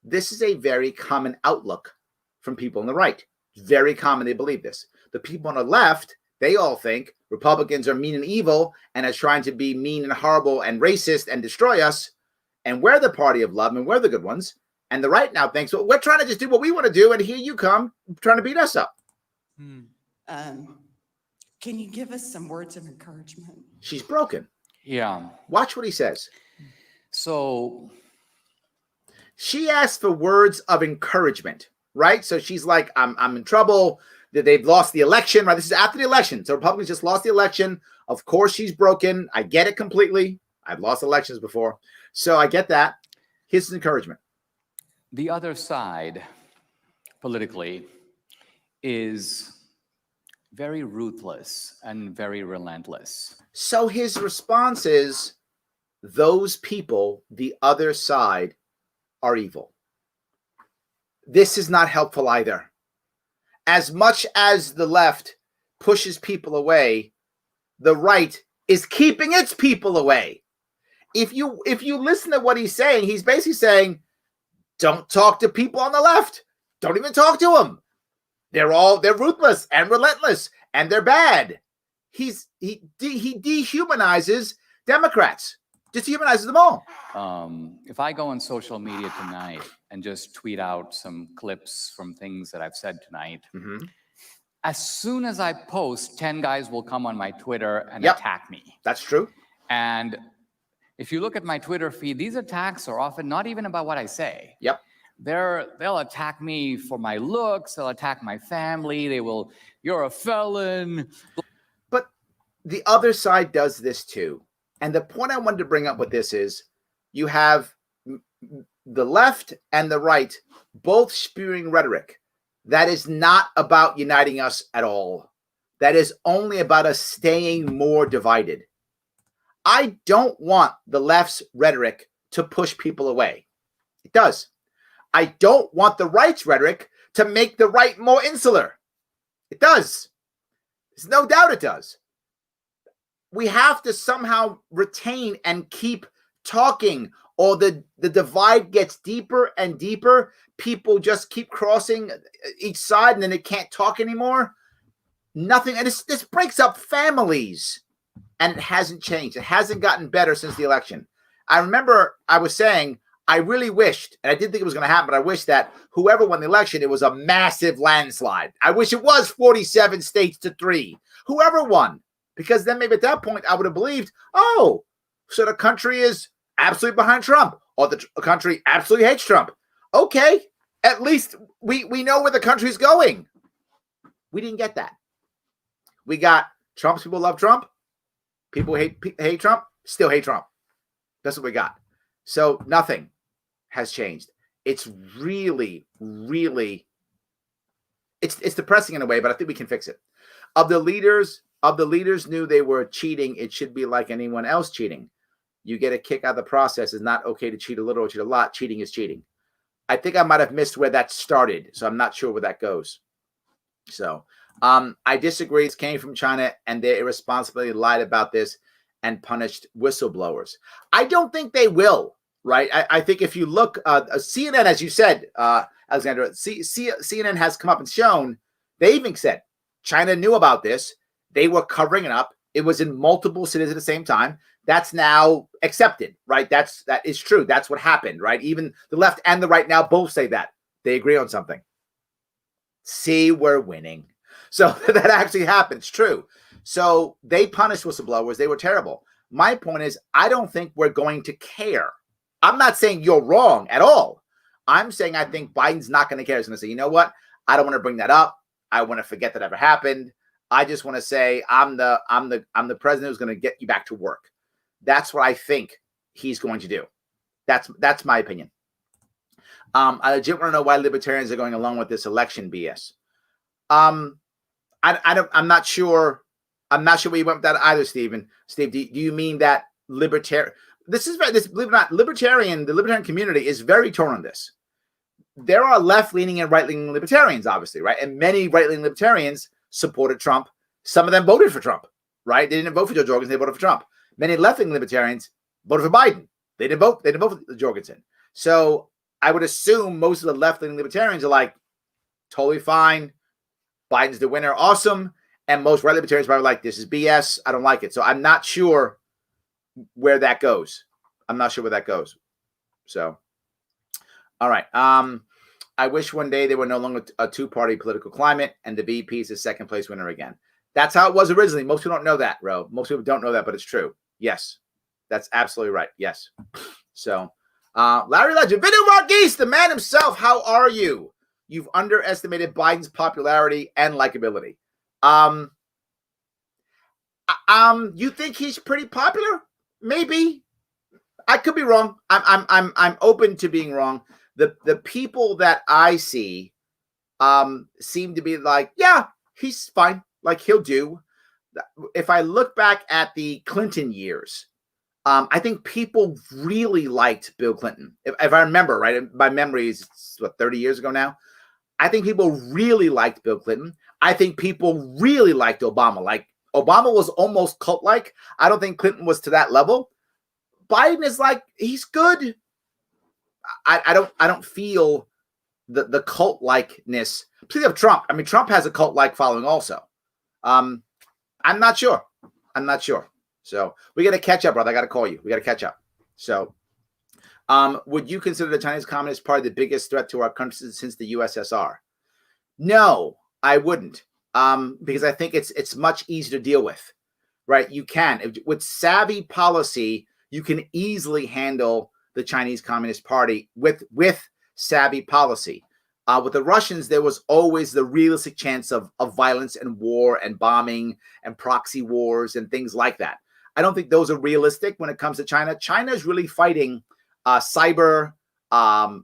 This is a very common outlook from people on the right. Very common, they believe this. The people on the left they all think Republicans are mean and evil and are trying to be mean and horrible and racist and destroy us. And we're the party of love and we're the good ones. And the right now thinks, well, we're trying to just do what we want to do. And here you come trying to beat us up. Can you give us some words of encouragement? She's broken. Yeah. Watch what he says. So she asked for words of encouragement, right? So she's like, I'm in trouble. That they've lost the election, right? This is after the election. So Republicans just lost the election. Of course, she's broken. I get it completely. I've lost elections before. So I get that. Here's encouragement. the other side, politically, is very ruthless and very relentless. So his response is, those people, the other side, are evil. This is not helpful either. As much as the left pushes people away, the right is keeping its people away. If you listen to what he's saying, he's basically saying, don't talk to people on the left. Don't even talk to them. They're ruthless and relentless and they're bad. He dehumanizes Democrats. Just dehumanizes them all. If I go on social media tonight and just tweet out some clips from things that I've said tonight, as soon as I post, 10 guys will come on my Twitter and attack me. That's true. And if you look at my Twitter feed, these attacks are often not even about what I say. Yep. They'll attack me for my looks. They'll attack my family. They will, you're a felon. But the other side does this too. And the point I wanted to bring up with this is you have the left and the right both spewing rhetoric that is not about uniting us at all. That is only about us staying more divided. I don't want the left's rhetoric to push people away. It does. I don't want the right's rhetoric to make the right more insular. It does. There's no doubt it does. We have to somehow retain and keep talking, or the divide gets deeper and deeper. People just keep crossing each side and then they can't talk anymore. Nothing. And this breaks up families. And it hasn't changed. It hasn't gotten better since the election. I remember I was saying, I really wished, and I didn't think it was going to happen, but I wish that whoever won the election, it was a massive landslide. I wish it was 47 states to 3. Whoever won. Because then maybe at that point I would have believed, oh, so the country is absolutely behind Trump, or the country absolutely hates Trump. Okay, at least we know where the country's going. We didn't get that. We got Trump's people love Trump. People hate Trump, still hate Trump. That's what we got. So nothing has changed. It's really, really, it's depressing in a way, but I think we can fix it. Of the leaders knew they were cheating, it should be like anyone else cheating. You get a kick out of the process. It's not okay to cheat a little or cheat a lot. Cheating is cheating. I think I might have missed where that started, so I'm not sure where that goes. So I disagree. It came from China, and they irresponsibly lied about this and punished whistleblowers. I don't think they will, right? I think if you look, CNN, as you said, Alexander, CNN has come up and shown, they even said China knew about this. They were covering it up. It was in multiple cities at the same time. That's now accepted, right? That is true. That's what happened, right? Even the left and the right now both say that. They agree on something. See, we're winning. So that actually happens. True. So they punished whistleblowers. They were terrible. My point is, I don't think we're going to care. I'm not saying you're wrong at all. I'm saying I think Biden's not going to care. He's going to say, you know what? I don't want to bring that up. I want to forget that ever happened. I just want to say I'm the president who's going to get you back to work. That's what I think he's going to do. That's my opinion. I legit want to know why libertarians are going along with this election BS. I'm not sure. I'm not sure where you went with that either, Stephen. Steve, do you mean that libertarian? Believe it or not, the libertarian community is very torn on this. There are left-leaning and right-leaning libertarians, obviously, right? And many right-leaning libertarians supported Trump. Some of them voted for Trump, right? They didn't vote for Joe Jorgensen. They voted for Trump. Many left-leaning libertarians voted for Biden. They didn't vote for Jorgensen. So I would assume most of the left-leaning libertarians are like, totally fine. Biden's the winner. Awesome. And most right libertarians probably like, this is BS. I don't like it. So I'm not sure where that goes. So, all right. I wish one day there were no longer a two-party political climate and the VP is the second place winner again. That's how it was originally. Most people don't know that, Ro. Most people don't know that, but it's true. Yes, that's absolutely right. Yes. So, Larry Legend, Video Marquise, the man himself. How are you? You've underestimated Biden's popularity and likability. You think he's pretty popular? Maybe. I could be wrong. I'm open to being wrong. The people that I see seem to be like, yeah, he's fine. Like, he'll do. If I look back at the Clinton years, I think people really liked Bill Clinton. If I remember right, my memory is 30 years ago now. I think people really liked Bill Clinton. I think people really liked Obama. Like, Obama was almost cult-like. I don't think Clinton was to that level. Biden is like, he's good. I don't feel the cult-likeness. Speaking of Trump, I mean, Trump has a cult-like following also. I'm not sure. So we got to catch up, brother. I got to call you. We got to catch up. So would you consider the Chinese Communist Party the biggest threat to our country since the USSR? No, I wouldn't. Because I think it's much easier to deal with, right? You can. With savvy policy, you can easily handle the Chinese Communist Party with savvy policy. With the Russians, there was always the realistic chance of violence and war and bombing and proxy wars and things like that. I don't think those are realistic when it comes to China. China is really fighting cyber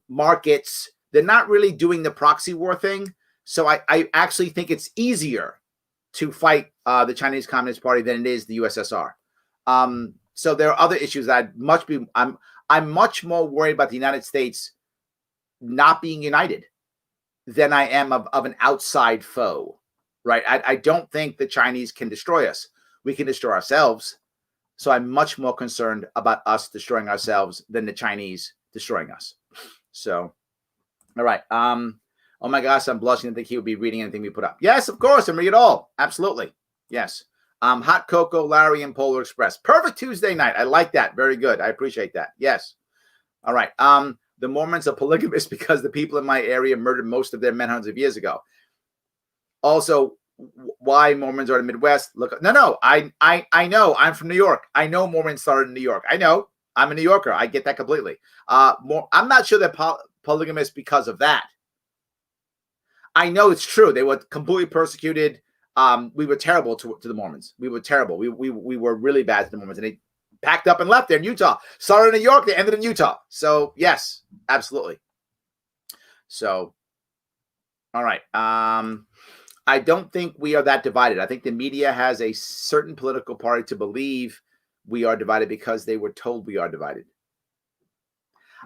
markets. They're not really doing the proxy war thing. So I actually think it's easier to fight the Chinese Communist Party than it is the USSR. So there are other issues that I'm much more worried about the United States not being united than I am of an outside foe, right? I don't think the Chinese can destroy us. We can destroy ourselves. So I'm much more concerned about us destroying ourselves than the Chinese destroying us. So, all right. Oh my gosh, I'm blushing to think he would be reading anything we put up. Yes, of course, and read it all. Absolutely. Yes. Hot Cocoa, Larry, and Polar Express. Perfect Tuesday night. I like that. Very good. I appreciate that. Yes. All right. The Mormons are polygamous because the people in my area murdered most of their men hundreds of years ago. Also, why Mormons are in the Midwest? Look, no. I know. I'm from New York. I know Mormons started in New York. I know. I'm a New Yorker. I get that completely. I'm not sure they're polygamous because of that. I know it's true. They were completely persecuted. We were terrible to the Mormons. We were terrible. We were really bad to the Mormons, and they packed up and left there in Utah. Started in New York, they ended in Utah. So yes, absolutely. So, all right. I don't think we are that divided. I think the media has a certain political party to believe we are divided because they were told we are divided.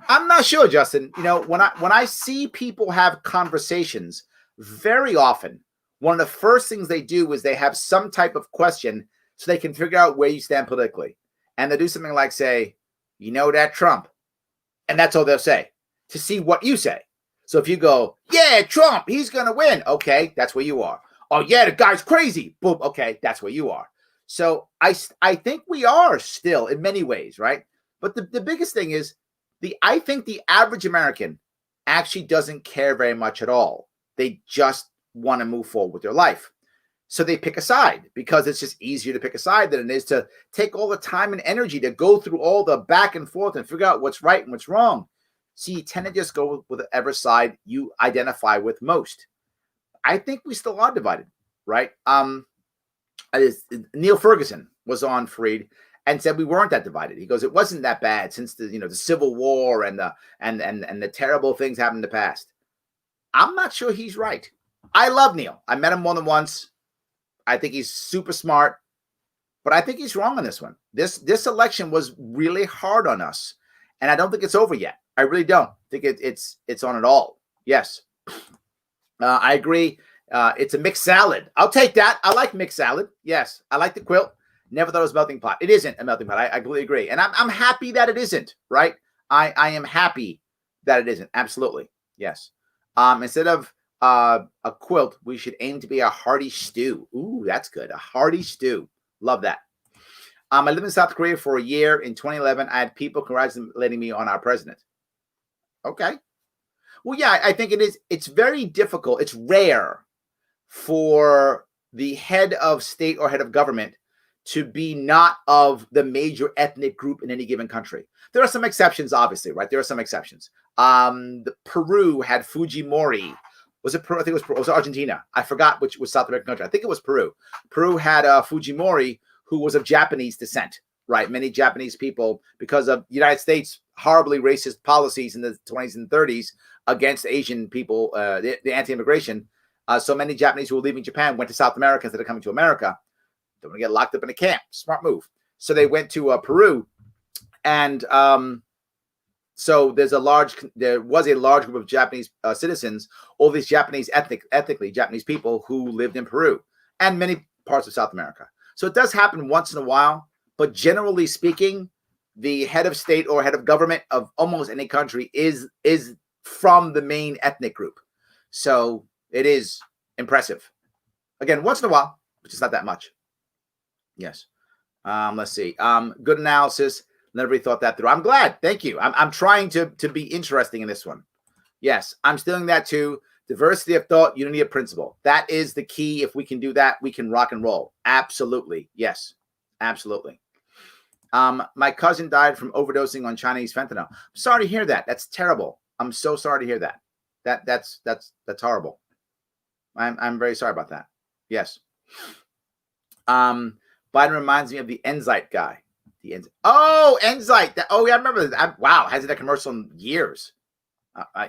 I'm not sure, Justin. You know, when I see people have conversations, very often, one of the first things they do is they have some type of question so they can figure out where you stand politically. And they do something like say, you know that Trump. And that's all they'll say to see what you say. So if you go, yeah, Trump, he's going to win. Okay, that's where you are. Oh, yeah, the guy's crazy. Boom. Okay, that's where you are. So I think we are still in many ways, right? But the biggest thing is I think the average American actually doesn't care very much at all. They just want to move forward with their life. So they pick a side because it's just easier to pick a side than it is to take all the time and energy to go through all the back and forth and figure out what's right and what's wrong. So you tend to just go with whatever side you identify with most. I think we still are divided, right? Neil Ferguson was on Freed and said we weren't that divided. He goes, it wasn't that bad since the Civil War and the terrible things happened in the past. I'm not sure he's right. I love Neil. I met him more than once. I think he's super smart, but I think he's wrong on this one. This election was really hard on us, and I don't think it's over yet. I really don't think it's on at all. Yes, I agree. It's a mixed salad. I'll take that. I like mixed salad. Yes, I like the quilt. Never thought it was a melting pot. It isn't a melting pot. I completely agree, and I'm happy that it isn't. Right? I am happy that it isn't. Absolutely. Yes. Instead of a quilt, we should aim to be a hearty stew. Ooh, that's good. A hearty stew. Love that. I lived in South Korea for a year. In 2011, I had people congratulating me on our president. Okay. Well, yeah, I think it is. It's very difficult. It's rare for the head of state or head of government to be not of the major ethnic group in any given country. There are some exceptions, obviously, right? There are some exceptions. Peru had Fujimori. Was it Peru? I think it was Argentina. I forgot which was South American country. I think it was Peru. Peru had Fujimori, who was of Japanese descent, right? Many Japanese people, because of the United States' horribly racist policies in the 20s and 30s against Asian people, the anti-immigration, so many Japanese who were leaving Japan went to South America instead of coming to America. Don't want to get locked up in a camp. Smart move. So they went to Peru, and so there was a large group of Japanese citizens, all these Japanese ethnically Japanese people who lived in Peru and many parts of South America. So it does happen once in a while, but generally speaking, the head of state or head of government of almost any country is from the main ethnic group. So it is impressive. Again, once in a while, but just not that much. Yes. Let's see. Good analysis. Never really thought that through. I'm glad. Thank you. I'm trying to be interesting in this one. Yes, I'm stealing that too. Diversity of thought, unity of principle. That is the key. If we can do that, we can rock and roll. Absolutely. Yes, absolutely. My cousin died from overdosing on Chinese fentanyl. I'm sorry to hear that. That's terrible. I'm so sorry to hear that. That's horrible. I'm very sorry about that. Yes. Biden reminds me of the Enzyte guy. Oh, Enzyte. Oh, yeah, I remember that. Wow, hasn't that commercial in years?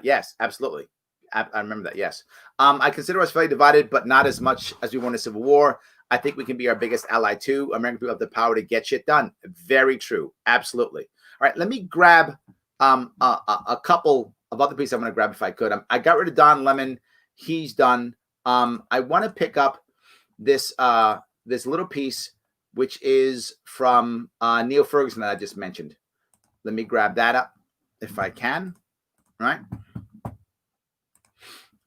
Yes, absolutely. I remember that. Yes. I consider us fairly divided, but not as much as we won a civil war. I think we can be our biggest ally too. American people have the power to get shit done. Very true. Absolutely. All right. Let me grab a couple of other pieces I'm going to grab if I could. I got rid of Don Lemon. He's done. I want to pick up this little piece, which is from Neil Ferguson that I just mentioned. Let me grab that up if I can. All right.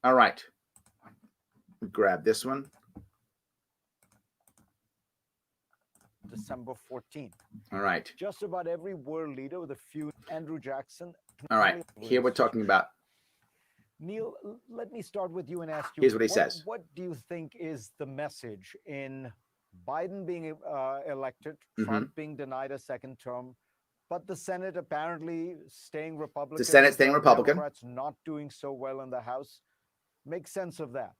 All right. Grab this one. December 14th. All right. Just about every world leader with a few, Andrew Jackson. All right. Here we're talking about. Neil, let me start with you and ask you. Here's what he says. What do you think is the message in Biden being elected, Trump being denied a second term, but the Senate apparently staying Republican? The Senate staying Republican. Democrats not doing so well in the House. Make sense of that.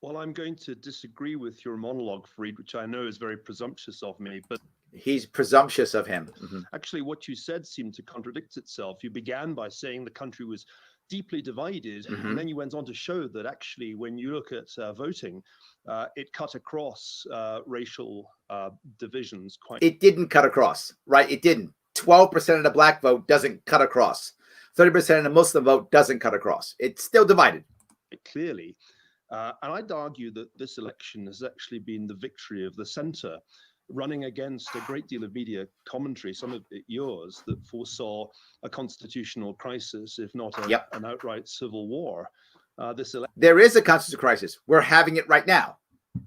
Well, I'm going to disagree with your monologue, Fareed, which I know is very presumptuous of me, but he's presumptuous of him. Actually, what you said seemed to contradict itself. You began by saying the country was deeply divided, and then you went on to show that actually, when you look at voting, it cut across racial divisions quite. It didn't cut across, right? It didn't. 12% of the black vote doesn't cut across. 30% of the Muslim vote doesn't cut across. It's still divided. Clearly. And I'd argue that this election has actually been the victory of the center, running against a great deal of media commentary, some of it yours, that foresaw a constitutional crisis, if not an outright civil war. There is a constitutional crisis. We're having it right now.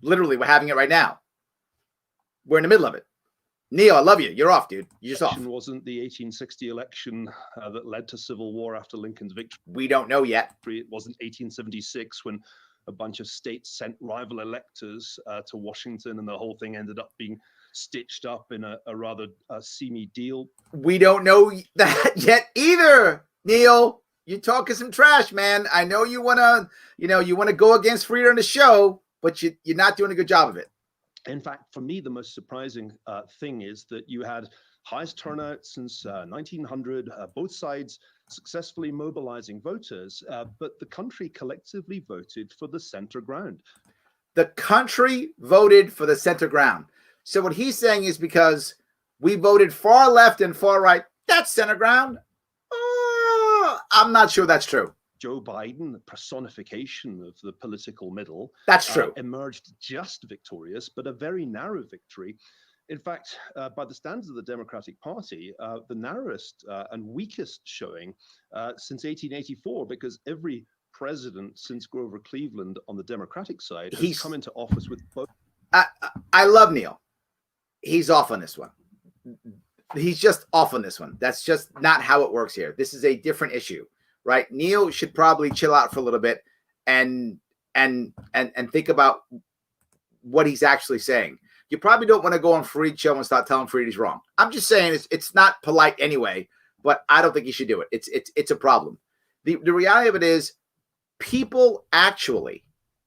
Literally, we're having it right now. We're in the middle of it. Neil, I love you. You're off, dude. You're just off. Wasn't the 1860 election that led to civil war after Lincoln's victory? We don't know yet. It wasn't 1876 when a bunch of states sent rival electors to Washington, and the whole thing ended up being stitched up in a rather seamy deal. We don't know that yet either, Neil. You're talking some trash, man. I know you want to go against Frieda on the show, but you're not doing a good job of it. In fact, for me, the most surprising thing is that you had highest turnout since 1900, both sides successfully mobilizing voters, but the country collectively voted for the center ground. The country voted for the center ground. So what he's saying is because we voted far left and far right, that's center ground. I'm not sure that's true. Joe Biden, the personification of the political middle, that's true, emerged just victorious, but a very narrow victory. In fact, by the standards of the Democratic Party, the narrowest and weakest showing since 1884, because every president since Grover Cleveland on the Democratic side has He's- come into office with both. I love Neil. He's off on this one. He's just off on this one. That's just not how it works here. This is a different issue, right? Neil should probably chill out for a little bit and think about what he's actually saying. You probably don't want to go on Fareed's show and start telling Fareed he's wrong. I'm just saying it's not polite anyway, but I don't think you should do it. It's a problem. The reality of it is, people actually,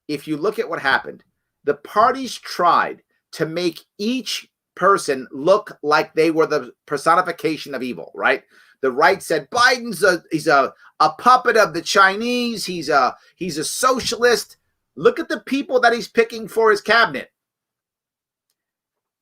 if you look at what happened, the parties tried to make each person look like they were the personification of evil, right? The right said Biden's a puppet of the Chinese. He's a socialist. Look at the people that he's picking for his cabinet.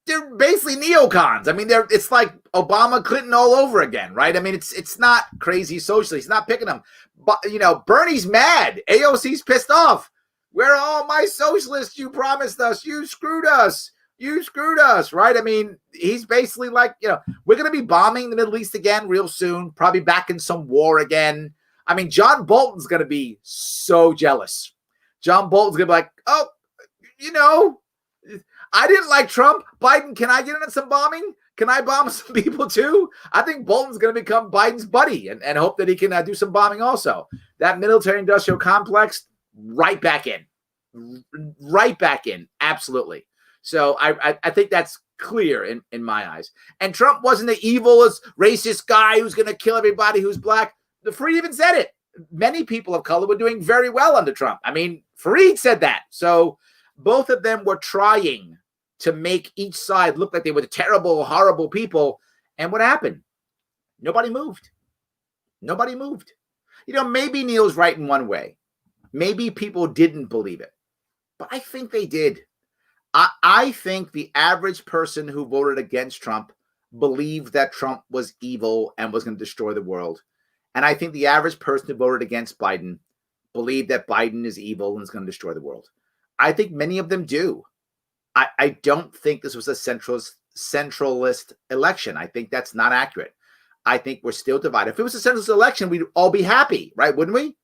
They're basically neocons. I mean, it's like Obama, Clinton all over again, right? I mean, it's not crazy socialist. He's not picking them. But, Bernie's mad. AOC's pissed off. Where are all my socialists you promised us? You screwed us. You screwed us, right? I mean, he's basically like, we're going to be bombing the Middle East again real soon, probably back in some war again. I mean, John Bolton's going to be so jealous. John Bolton's going to be like, oh, I didn't like Trump. Biden, can I get into some bombing? Can I bomb some people too? I think Bolton's going to become Biden's buddy and hope that he can do some bombing also. That military-industrial complex, right back in. Right back in. Absolutely. So I think that's clear in my eyes. And Trump wasn't the evilest, racist guy who's going to kill everybody who's black. Fareed even said it. Many people of color were doing very well under Trump. I mean, Fareed said that. So both of them were trying to make each side look like they were terrible, horrible people. And what happened? Nobody moved. Nobody moved. Maybe Neil's right in one way. Maybe people didn't believe it. But I think they did. I think the average person who voted against Trump believed that Trump was evil and was going to destroy the world. And I think the average person who voted against Biden believed that Biden is evil and is going to destroy the world. I think many of them do. I don't think this was a centralist election. I think that's not accurate. I think we're still divided. If it was a centralist election, we'd all be happy, right? Wouldn't we?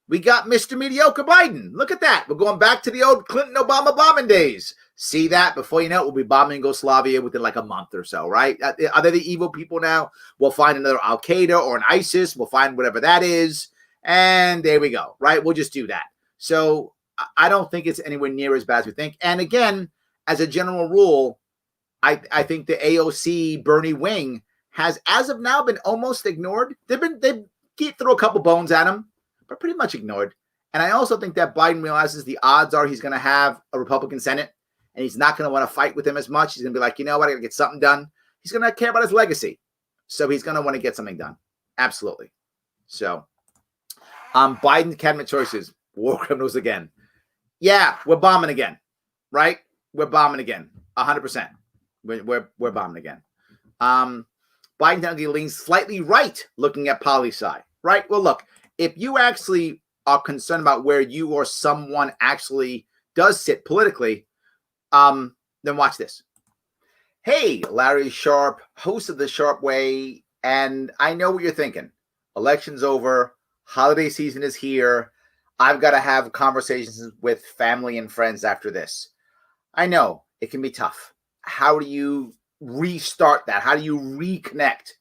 We got Mr. Mediocre Biden. Look at that. We're going back to the old Clinton-Obama bombing days. See that? Before you know it, we'll be bombing Yugoslavia within like a month or so, right? Are they the evil people now? We'll find another Al-Qaeda or an ISIS. We'll find whatever that is. And there we go, right? We'll just do that. So I don't think it's anywhere near as bad as we think. And again, as a general rule, I think the AOC Bernie wing has, as of now, been almost ignored. They've throw a couple bones at him, but pretty much ignored. And I also think that Biden realizes the odds are he's going to have a Republican Senate, and he's not going to want to fight with him as much. He's going to be like, I got to get something done. He's going to care about his legacy. So he's going to want to get something done. Absolutely. So Biden cabinet choices, war criminals again. Yeah, we're bombing again, right? We're bombing again, 100%. We're bombing again. Biden technically leans slightly right looking at poli-sci, right? Well, look, if you actually are concerned about where you or someone actually does sit politically, then watch this. Hey, Larry Sharpe, host of the Sharpe Way, and I know what you're thinking. Election's over. Holiday season is here. I've got to have conversations with family and friends after this. I know it can be tough. How do you restart that? How do you reconnect?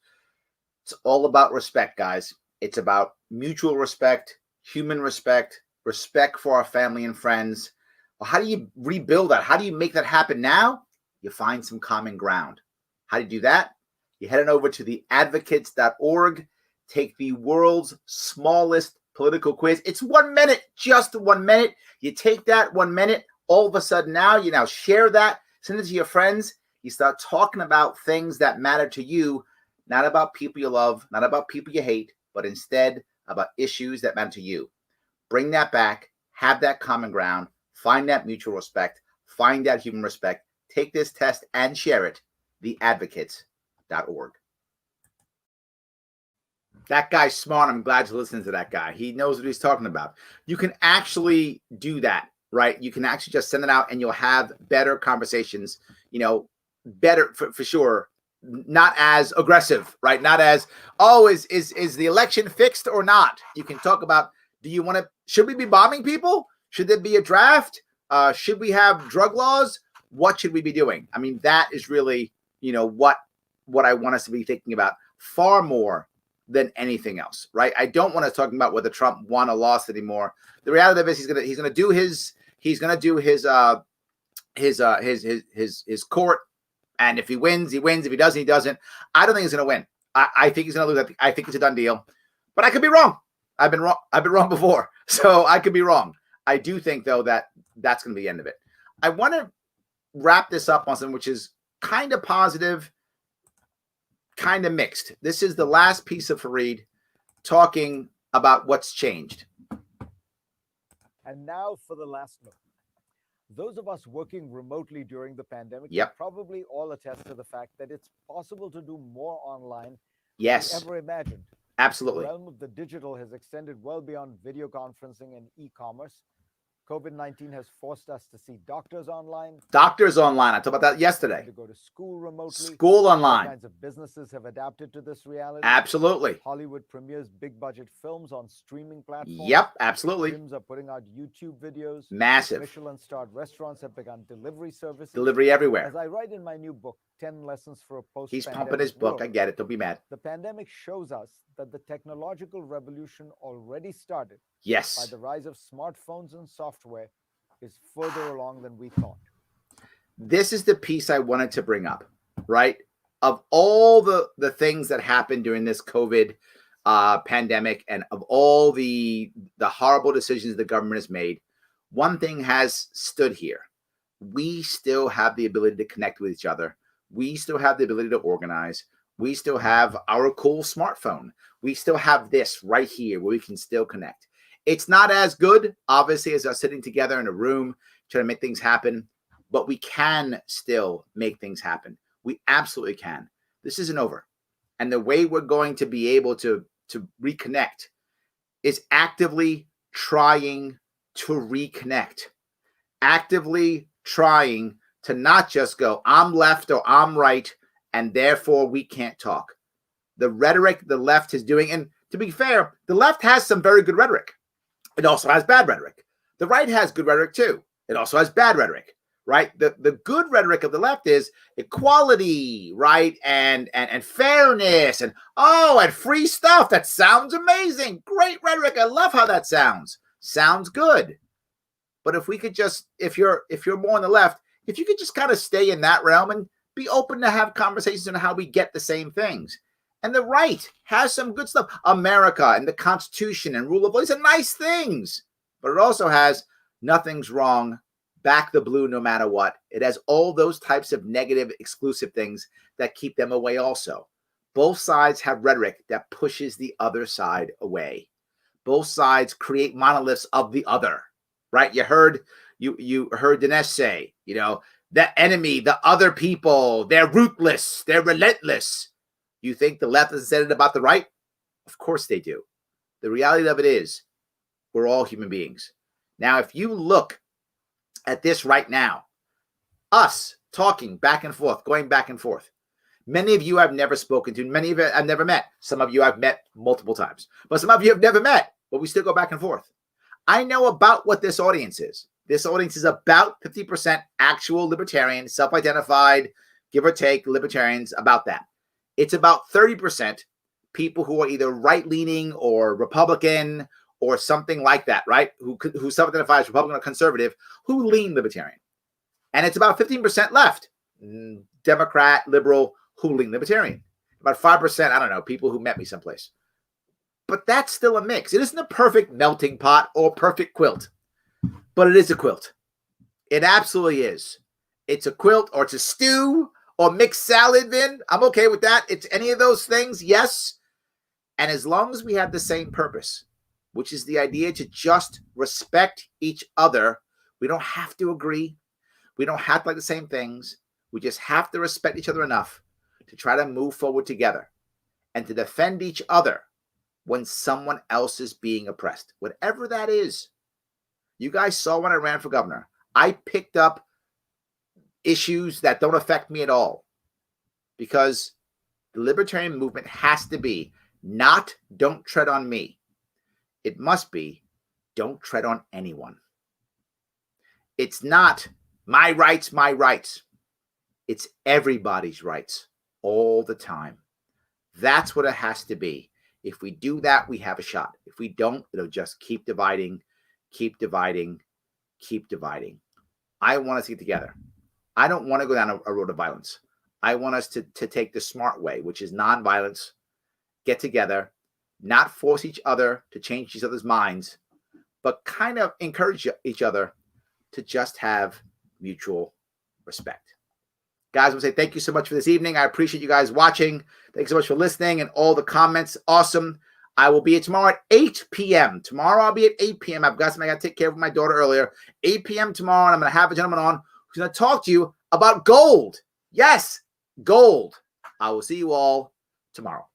It's all about respect, guys. It's about mutual respect, human respect, respect for our family and friends. Well, how do you rebuild that? How do you make that happen now? You find some common ground. How do you do that? You head on over to theadvocates.org, take the world's smallest political quiz. It's 1 minute, just 1 minute. You take that 1 minute, all of a sudden you now share that, send it to your friends. You start talking about things that matter to you, not about people you love, not about people you hate, but instead about issues that matter to you. Bring that back, have that common ground, find that mutual respect, find that human respect. Take this test and share it, theadvocates.org. That guy's smart. I'm glad you're listening to that guy. He knows what he's talking about. You can actually do that, right? You can actually just send it out and you'll have better conversations, better for sure. Not as aggressive, right? Not as, is the election fixed or not? You can talk about, should we be bombing people? Should there be a draft? Should we have drug laws? What should we be doing? I mean, that is really, what I want us to be thinking about far more than anything else, right? I don't want us talking about whether Trump won or lost anymore. The reality of it is he's gonna do his court, and if he wins, he wins. If he doesn't, he doesn't. I don't think he's gonna win. I think he's gonna lose. I think it's a done deal, but I could be wrong. I've been wrong before, so I could be wrong. I do think though that that's gonna be the end of it. I want to wrap this up on something which is kind of positive, kind of mixed. This is the last piece of Fareed talking about what's changed. And now for the last note. Those of us working remotely during the pandemic Yep. probably all attest to the fact that it's possible to do more online Yes, than we ever imagined. absolutely. The realm of the digital has extended well beyond video conferencing and e-commerce. COVID-19 has forced us to see doctors online, Doctors online. I talked about that yesterday. to go to school remotely. School All online. kinds of businesses have adapted to this reality. Absolutely. Hollywood premieres big budget films on streaming platforms. Yep, absolutely. Gyms are putting out YouTube videos. Massive. Michelin-starred restaurants have begun delivery services. Delivery everywhere. As I write in my new book, 10 Lessons for a Post-Pandemic He's pumping his book. I World, get it. Don't be mad. the pandemic shows us that the technological revolution already started by Yes. the rise of smartphones and software is further along than we thought. This is the piece I wanted to bring up, right? Of all the things that happened during this COVID pandemic and of all the horrible decisions the government has made, one thing has stood here. We still have the ability to connect with each other. We still have the ability to organize. We still have our cool smartphone. We still have this right here where we can still connect. It's not as good, obviously, as us sitting together in a room trying to make things happen, but we can still make things happen. We absolutely can. This isn't over. And the way we're going to be able to reconnect is actively trying to reconnect, actively trying to not just go, I'm left or I'm right, and therefore we can't talk. The rhetoric the left is doing, and to be fair, the left has some very good rhetoric. It also has bad rhetoric. The right has good rhetoric too. It also has bad rhetoric, right? The good rhetoric of the left is equality, right? And fairness and free stuff. That sounds amazing. Great rhetoric. I love how that sounds. Sounds good. But if we could just, if you're more on the left, if you could just kind of stay in that realm and be open to have conversations on how we get the same things. And the right has some good stuff. America and the Constitution and rule of law. These are nice things. But it also has nothing's wrong, back the blue no matter what. It has all those types of negative, exclusive things that keep them away also. Both sides have rhetoric that pushes the other side away. Both sides create monoliths of the other, right? You heard Dinesh say, the enemy, the other people, they're ruthless, they're relentless. You think the left has said it about the right? Of course they do. The reality of it is we're all human beings. Now, if you look at this right now, us talking back and forth, going back and forth, many of you I've never spoken to, many of you I've never met. Some of you I've met multiple times, but some of you have never met, but we still go back and forth. I know about what this audience is. This audience is about 50% actual libertarian, self-identified, give or take libertarians, about that. It's about 30% people who are either right-leaning or Republican or something like that, right? Who self-identify as Republican or conservative, who lean libertarian. And it's about 15% left, Democrat, liberal, who lean libertarian. About 5%, I don't know, people who met me someplace. But that's still a mix. It isn't a perfect melting pot or perfect quilt, but it is a quilt. It absolutely is. It's a quilt or it's a stew or mixed salad, Vin. I'm okay with that. It's any of those things, yes. And as long as we have the same purpose, which is the idea to just respect each other, we don't have to agree. We don't have to like the same things. We just have to respect each other enough to try to move forward together and to defend each other when someone else is being oppressed, whatever that is. You guys saw when I ran for governor, I picked up issues that don't affect me at all, because the libertarian movement has to be not don't tread on me. It must be don't tread on anyone. It's not my rights, my rights. It's everybody's rights all the time. That's what it has to be. If we do that, we have a shot. If we don't, it'll just keep dividing, keep dividing, keep dividing. I want us to get together. I don't want to go down a road of violence. I want us to take the smart way, which is nonviolence, get together, not force each other to change each other's minds, but kind of encourage each other to just have mutual respect. Guys, I want to say thank you so much for this evening. I appreciate you guys watching. Thanks so much for listening and all the comments. Awesome. I will be here tomorrow at 8 p.m. Tomorrow I'll be at 8 p.m. I've got something I got to take care of my daughter earlier. 8 p.m. tomorrow, and I'm going to have a gentleman on who's going to talk to you about gold. Yes, gold. I will see you all tomorrow.